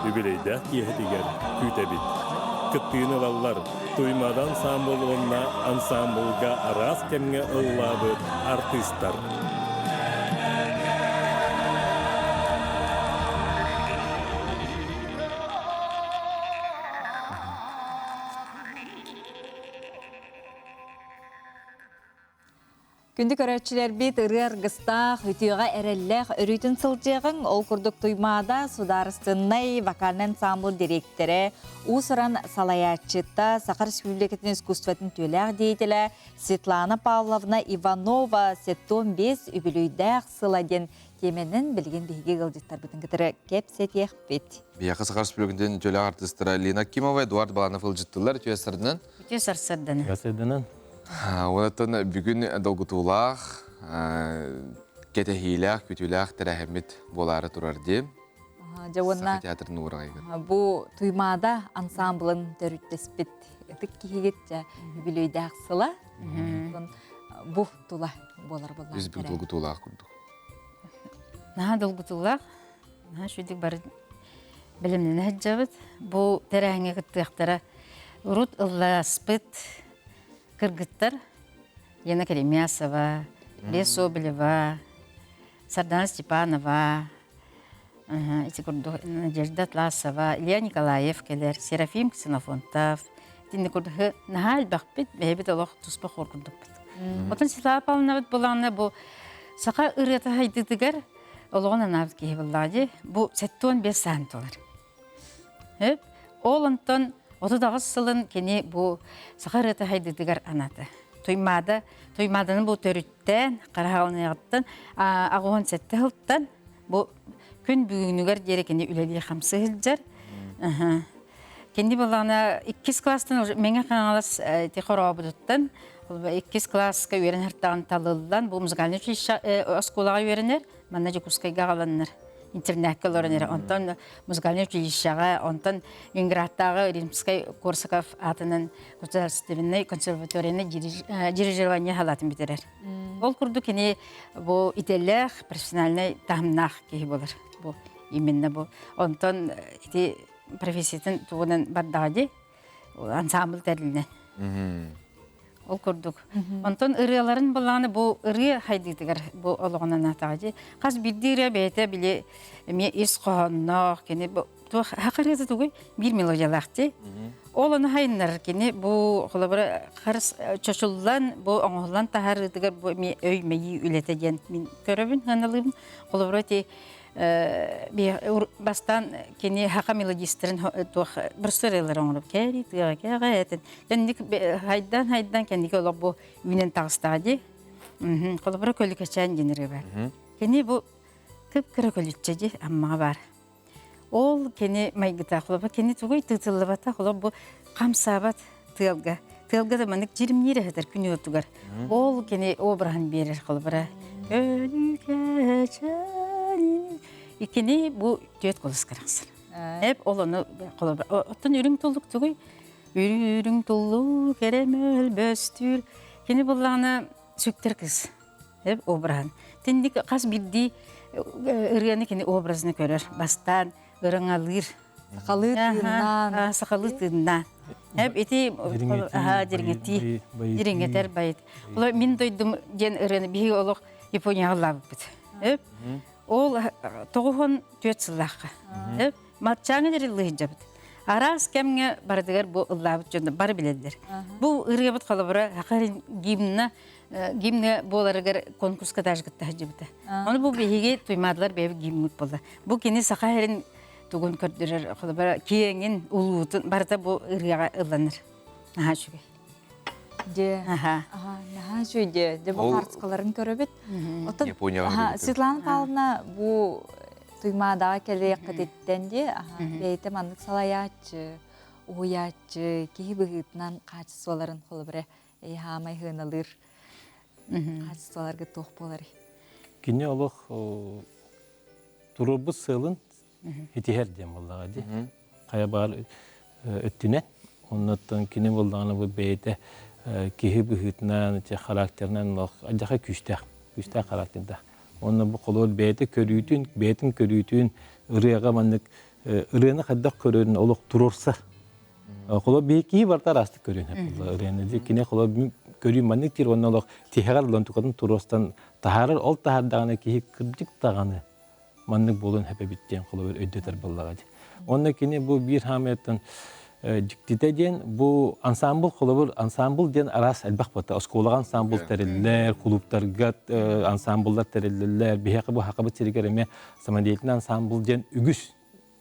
Үбелейдәк ехетігер күйтәбит. Кыттыны валлар туймадан ансамблына ансамблга арас кемге ыллабыт артисттар. Күнді көрәтшілер бет ырыр гыстақ, үтіға әрелләқ үрітін сылжығын ол күрдік туймада сударыстыннай вокальный ансамбль директоры Усыран Салаячыта Сахар Республикатын искусстватын төләқ дейтілі Светлана Павловна Иванова сеттон 5 үбілүйдәқ сыладен теменін білген бейге ғылдеттар бұтын кітірі кепсет еқпет. Бияқы Сахар Республикатын төләқ артистері Лина Кимова, Эдуард Баланов ұлжыттылар түйесірдінен? Түйесірдінен. Онаттан бүгін долгутулақ, кетехилақ, күтілақ тәрәхемет болары тұрар дем. Саха театрын ұғырағайғы. Бұл туймада ансамблын төріттеспет үтік кейгет білейдәқ сыла. Бұл тұла болар болар. Біз бұл долгутулақ күрдік. Наға долгутулақ, наға шүйдік бар білімнен әджабыд. Бұл тәрәңе күттіқтара ұрут ұлла спыт кыргыттар, Ена Каремясова, Лесо Белева, Сардана Степанова, Надежда Атласова, Илья Николаев келер, Серафим Ксенофонтов, Тинне курдығы нахал бақпет, бәйбет олақ тұспа қорқындық бет. Отын Светлана Павловна бет болағына бұл сақа ұрыты хайдыдығар, олығын анабыт кейі болады, бұл 7-5 сантылар. Ол антон Оты дағыз сылын кені бұл сақар өті хайдыдығар анаты. тоймаданын бу төрүттен карагалыныяттан агуон сетте хылттан бу күн бүгүнүгөр жерекени үлели хамсы хылжар. Кенди балана 2 класстан меңе каңалас ти хоробуттан 2 класска үйрен хартаган талылдан бу музыкальный училище осколага үйренер, манна Жукускайга галаннар. Интернетке лоренер, онтон музыкальный училищега, онтон Ленинградтагы Римский Корсаков атынан государственный консерваторияны дирижирование халатын битерер. Ол курду кени бу ителлер профессиональный тамнах ки болар. Бу именно бу. Онтон ити профессиятын тугунан бардагы ансамбль терилне. Ол курдук. Онтон ырыаларын баланы бу ыры хайдыгар бу ологонан атагы. Каз бидире бете биле эме ис кохоннох кени бу хакырыты тугуй бир мелодиялакты. Оланы хайнар кени бу холобра харс чочуллан бу оңоллан тахарыдыгар бу эме өй мейи үлетеген мин көрөбүн ханалыбын. Холобра ти бастан кени хака мелодистерин bir sıraylar oңurup keri tıga ettin. Kendik haydan kendik olaq bu ünen tağıstadı. Kolabara kölük açan generi var. Keni bu kıpkıra kölükçeci amma var. Ol keni maygıta kolaba keni tuğuy tığtıllı bata kolab bu kamsabat tığılga. Tığılga da manik jirim yere hatar günü otugar. Ol keni obrahan berir kolabara. Kölük açan İkini bu düet kolas karaksın. Hep olanı kolabra. Otun ürün tulluk tuğuy. Ürün tulluk keremel böstür. Kini bullağına süktür kız. Hep obrahan. Tindik kas bildi ırıyanı kini obrazını görür. Bastan ırın alır. Sakalı tığından. Sakalı tığından. Hep eti diringeter bayit. Ola min doydum gen ırını bihi oluk Japonya'ya labıp bit. Hep ol toğun tüet sılaqqa. Matçağın derili hicabıt. Aras kemge bardıgar bu ıllabıt jonda bar bilediler. Bu ırgabıt qalabıra haqarin gimne bolarıgar konkurska tajgıtta hicabıta. Onu bu behige tuymadılar bebi gimlik bolda. Bu kini saqaherin tugun kördürür qalabıra kiyengin uluutun barda bu ırgaga ıllanır. Aha şüge. Наха жүйде. Де бұл қартысқаларын көрөбет. Светлана Павловна бұл тұймадағы келе қытеттен де бейті мандық салаячы, оячы, кейі бұғытынан қачысуаларын қолы бірі хамай ғыналыр қачысуаларға тоқ болары. Кені олық тұрыбы сылын етігер дем олаға де. Қая бағар өттінен. Оннаттан кені болдағаны бұл бейті кеһи быһытынан характернан ажаха күстәк характерда. Онна бу колол бетин көрүтүн ырыга маннык ырыны хаддак көрөрүн олук турурса. Колол беки барта расты көрүн. Ырыны кине колол көрүн маннык тир онна олук тихагарлан тукатын турустан тахарыр ол тахардагына кеһи кырдык таганы маннык болун хепе биттен колол өйдөтөр боллага. Онна кине бу бир хаметтен Диктеден bu ansambl kolabor ansambl den aras elbaq bata oskolaga ansambl teriller klublarga ansambullar teriller bihaqa bu haqaba terigereme samadiyetli ansambl den ügüs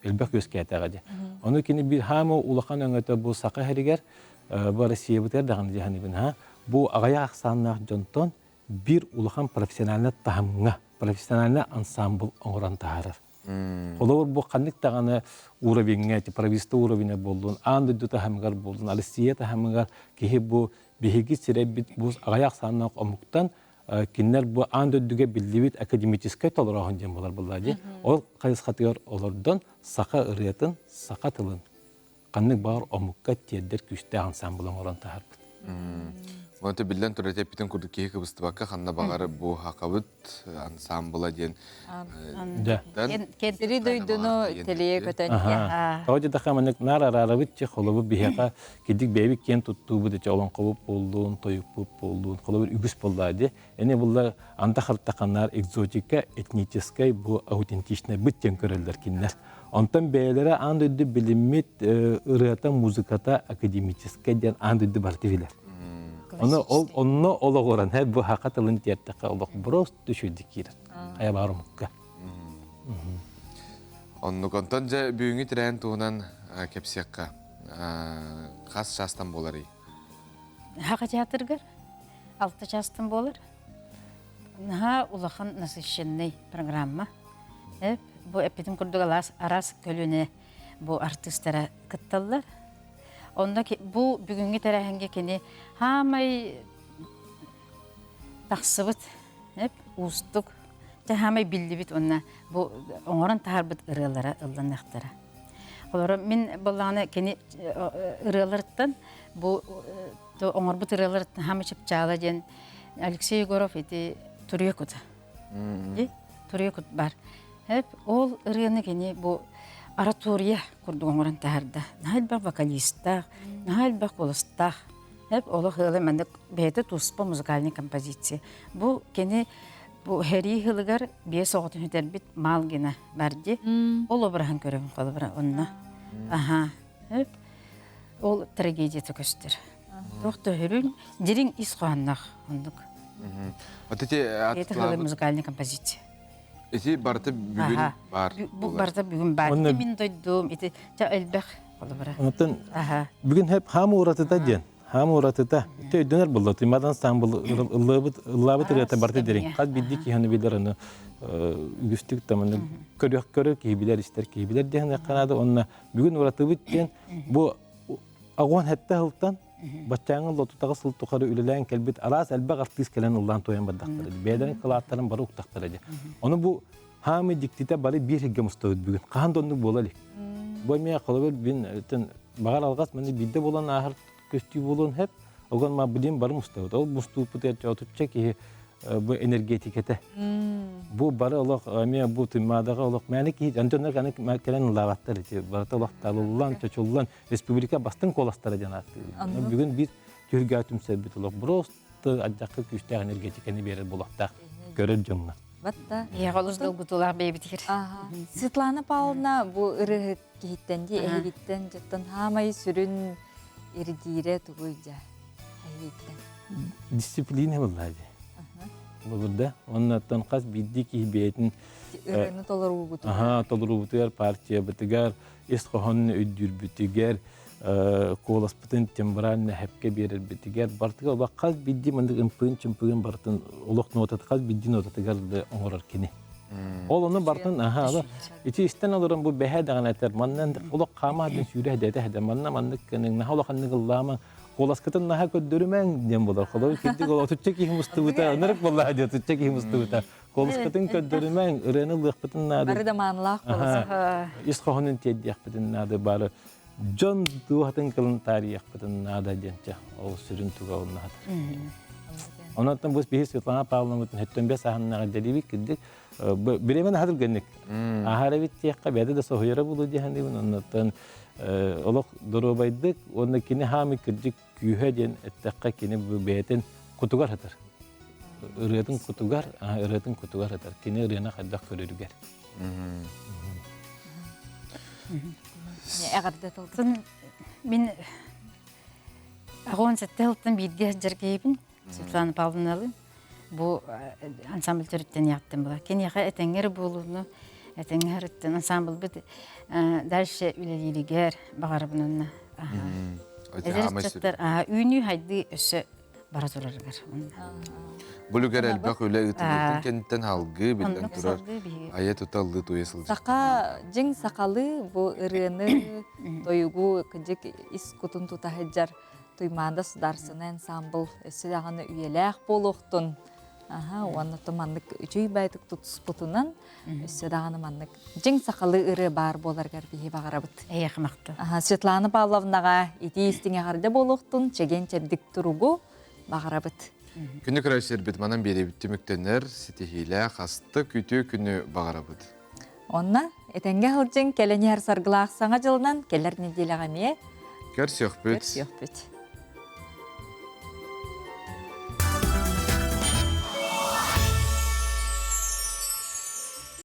elbaq gösketagadi onu kini bir hama ulaqan öngöte bu saqa heriger bu Rusiya biter dağın jahani bin ha bu agaya aqsanna jonton bir ulaqan profesyonelne tahamga profesyonelne ansambl oran taharar Kolor bu kandık tağını uğrabinge, pravista uğrabine buldun, andı tahamgar buldun, alisiye tahamgar ki bu bihigi sirebit bu ayak sannak omuktan kinler bu andı düge bildivit akademiçiske tolerahın cembolar bulladı. O kayıs katıyor olurdan saka ıriyatın, saka tılın. Kandık bağır omukka tiyedder küste ansambulun oran taharbıt. Onu bilden törete bütün kurduk ki kıbıstı bakka xanna bağırı bu haqabıt ansambula diyen. Kendiri duydunu teleye köten. Oca da xamanik nar ararabıt çi xolobu bihaqa kidik bebik ken tuttuğu bu da olan qobup boldun, toyup boldun, xolobu ügüs bollaydı. Yani bunlar anta xartaqanlar egzotika, etniçiskay bu autentiçne bitten körelder kinler. Ondan beylere andödü bilimit ırıata muzikata akademiçiskay diyen andödü bartiviler. Onu olağıran hep bu hakikaten tiyataka olaq bros düşürdük kirer. Aya barımıkka. Onu kontonca büyüğünü tren tuğunan kepsiyakka. Kas şastan bolari. Haka teatrgar. 6 частын болыр. Наха улахан насыщенный программа. Бу эпидем курдук арас көлүнө бу артисттара кытталлар. Онда бу бүгүнгү тараханга кени хамай тахсыбыт, устук, хамай биллибит онна бу оңорон таарбыт ырылара ылланактара. Олар мен баланы кени ырыларттан бу оңорбут ырыларттан хамы чыпчаала ден Алексей Егоров эти Турьекут. Турьекут бар. Ол ырыны кени бу оратория курдук оңорон таарда. Нахалбак вокалистта, нахалбак колоста. Олох хылы мандык бейте туспа музыкальный композиция. Бу кени бу хери хылыгар бие соғытын хүтербит мал гена бәрде. Ол обырахан көрігін қолы бұра онна. Ол трагедия төкөстір. Тоқты хүрін дерін ис қуаннақ ондық. Бейте хылы музыкальный композиция. Эти барты бүгін бар. Бу барты бүгін бар. Мен дойдум, эти жа әлбәқ қолы бұра. Бүгін хеп хамы ұратыда ден. Хамы ұратыда. Төйдөнер болды. Тымадан сан бұл ыллабыт ырыата барты дерен. Қаз бидді кейханы билер оны үгістік таманы көрі кейбілер, істер кейбілер деген қанады. Онына бүгін ұратı біткен бұл ағуан хәтті ғылттан бачаңын лотутаға сыл тұқары үліләйін кәлбет арас әлбәқ артист кәлен ұллан тойын бардақтары. Бәйдерін қылаттарын бары ұқтақтары. Оны бұл хамы диктите бары бір хегге мұстауыд бүгін. Қағанды онды болалик. Бұл мен қолы бір бағар алғас мәні бидді болан ағыр көстүй болуын хеп, оған ма білем бары мұстауыд. Ол мұстауыд бұтер жаутытча ке бұл энергетикеті. Бұл бары олық, мен бұл тымадағы олық, мәні ке жантонар кәлен лағаттар. Барыта олық талылан, чочулан, республика бастың қоластары жанаты. Бүгін біз түрге атым сәбіт олық. Просто аджақы күшті энергетикені берер болақтақ көрер жонна. Батта. Яғалыз дылбытулар бейбітігер. Светлана Павловна бұл ыры кейттенде, әйгеттен жаттан хамай сүрін ердейре тұғыйда. Дисциплина бұллады. Бұлда, оннаттан қас бидді кейбейтін ырыны толыру бұтығар. Толыру бұтығар, партия бұтығар, есқоғанны өйдір бұтығар, қолас бұтын тембральны әпке берер бұтығар. Бартыға олақ қас бидді мұндық үмпігін бартын олық нотаты, қас бидді нотатығар оңырар кені. Ол оны бартын, ити істен олырын бұл бәхә даған әтер, маннан олық қама адын сүйрі әдеті әді, манна мандық кәнің, наға олақанның ұллама, қоласкатын наға көддірімен дем болар. Қолауы кеддік ол тұтча кейі мұсты бұта, нұрық болар әді, тұтча кейі мұсты бұта. Қоласкатын көддірімен, үрені ұлықпытын нады. Бәрі да маңлақ қоласы. Исқоғының теді яқпытын нады бары. Жон дуғатын қылын тарih яқпытын нады денче. Ол сүрін тұға ол нады. Ondan bu bir Svetlana Pavlovna'nın hütten bir sahanına delivik gittik. Bilemen hazır gönlük. Ahara bitti yakka bede de sohuyara bulu diye hani ondan olak dorobaydık. Onda kini hami kırcık küheden ettekka kini bu beyten kutugar hatar. Iratın kutugar hatar. Kini ırına kaddak körürger. Eğerde toltun min ağon settelten bilgi hazırgayım. Svetlana Pavlovna'nın bu ansambl türütten yaptım bu. Kenyağa etenger bulunu, etenger etten ansambl bit derse üleliger bağırabınına. Ezerçetler ünlü haydi öse baratırlar. Bulugar elbaq öyle ıtılırdın kentten halgı bilden turar. Ayet tutaldı toyasıldı. Saka jeng sakalı bu ırını toyugu kıcık iskutun tutahıcar. Tuymanda sudarsın ensambl silahını üyelek boluktun. Onu tumandık üçüy baytık tutusputunan silahını mandık. Jeng sakalı ırı bar bolargar bihi bağırabıt. Eyakmaktı. Svetlana Pavlovna'ga iti istine harda boluktun. Çegen çebdik turugu bağırabıt. Günü kırayşır bitmanan beri bitti müktener sitihile hastı kütü günü bağırabıt. Onna etenge hılcın keleni her sargılaq sana jılından keller nedile gamiye. Kör söhbet. Kör söhbet.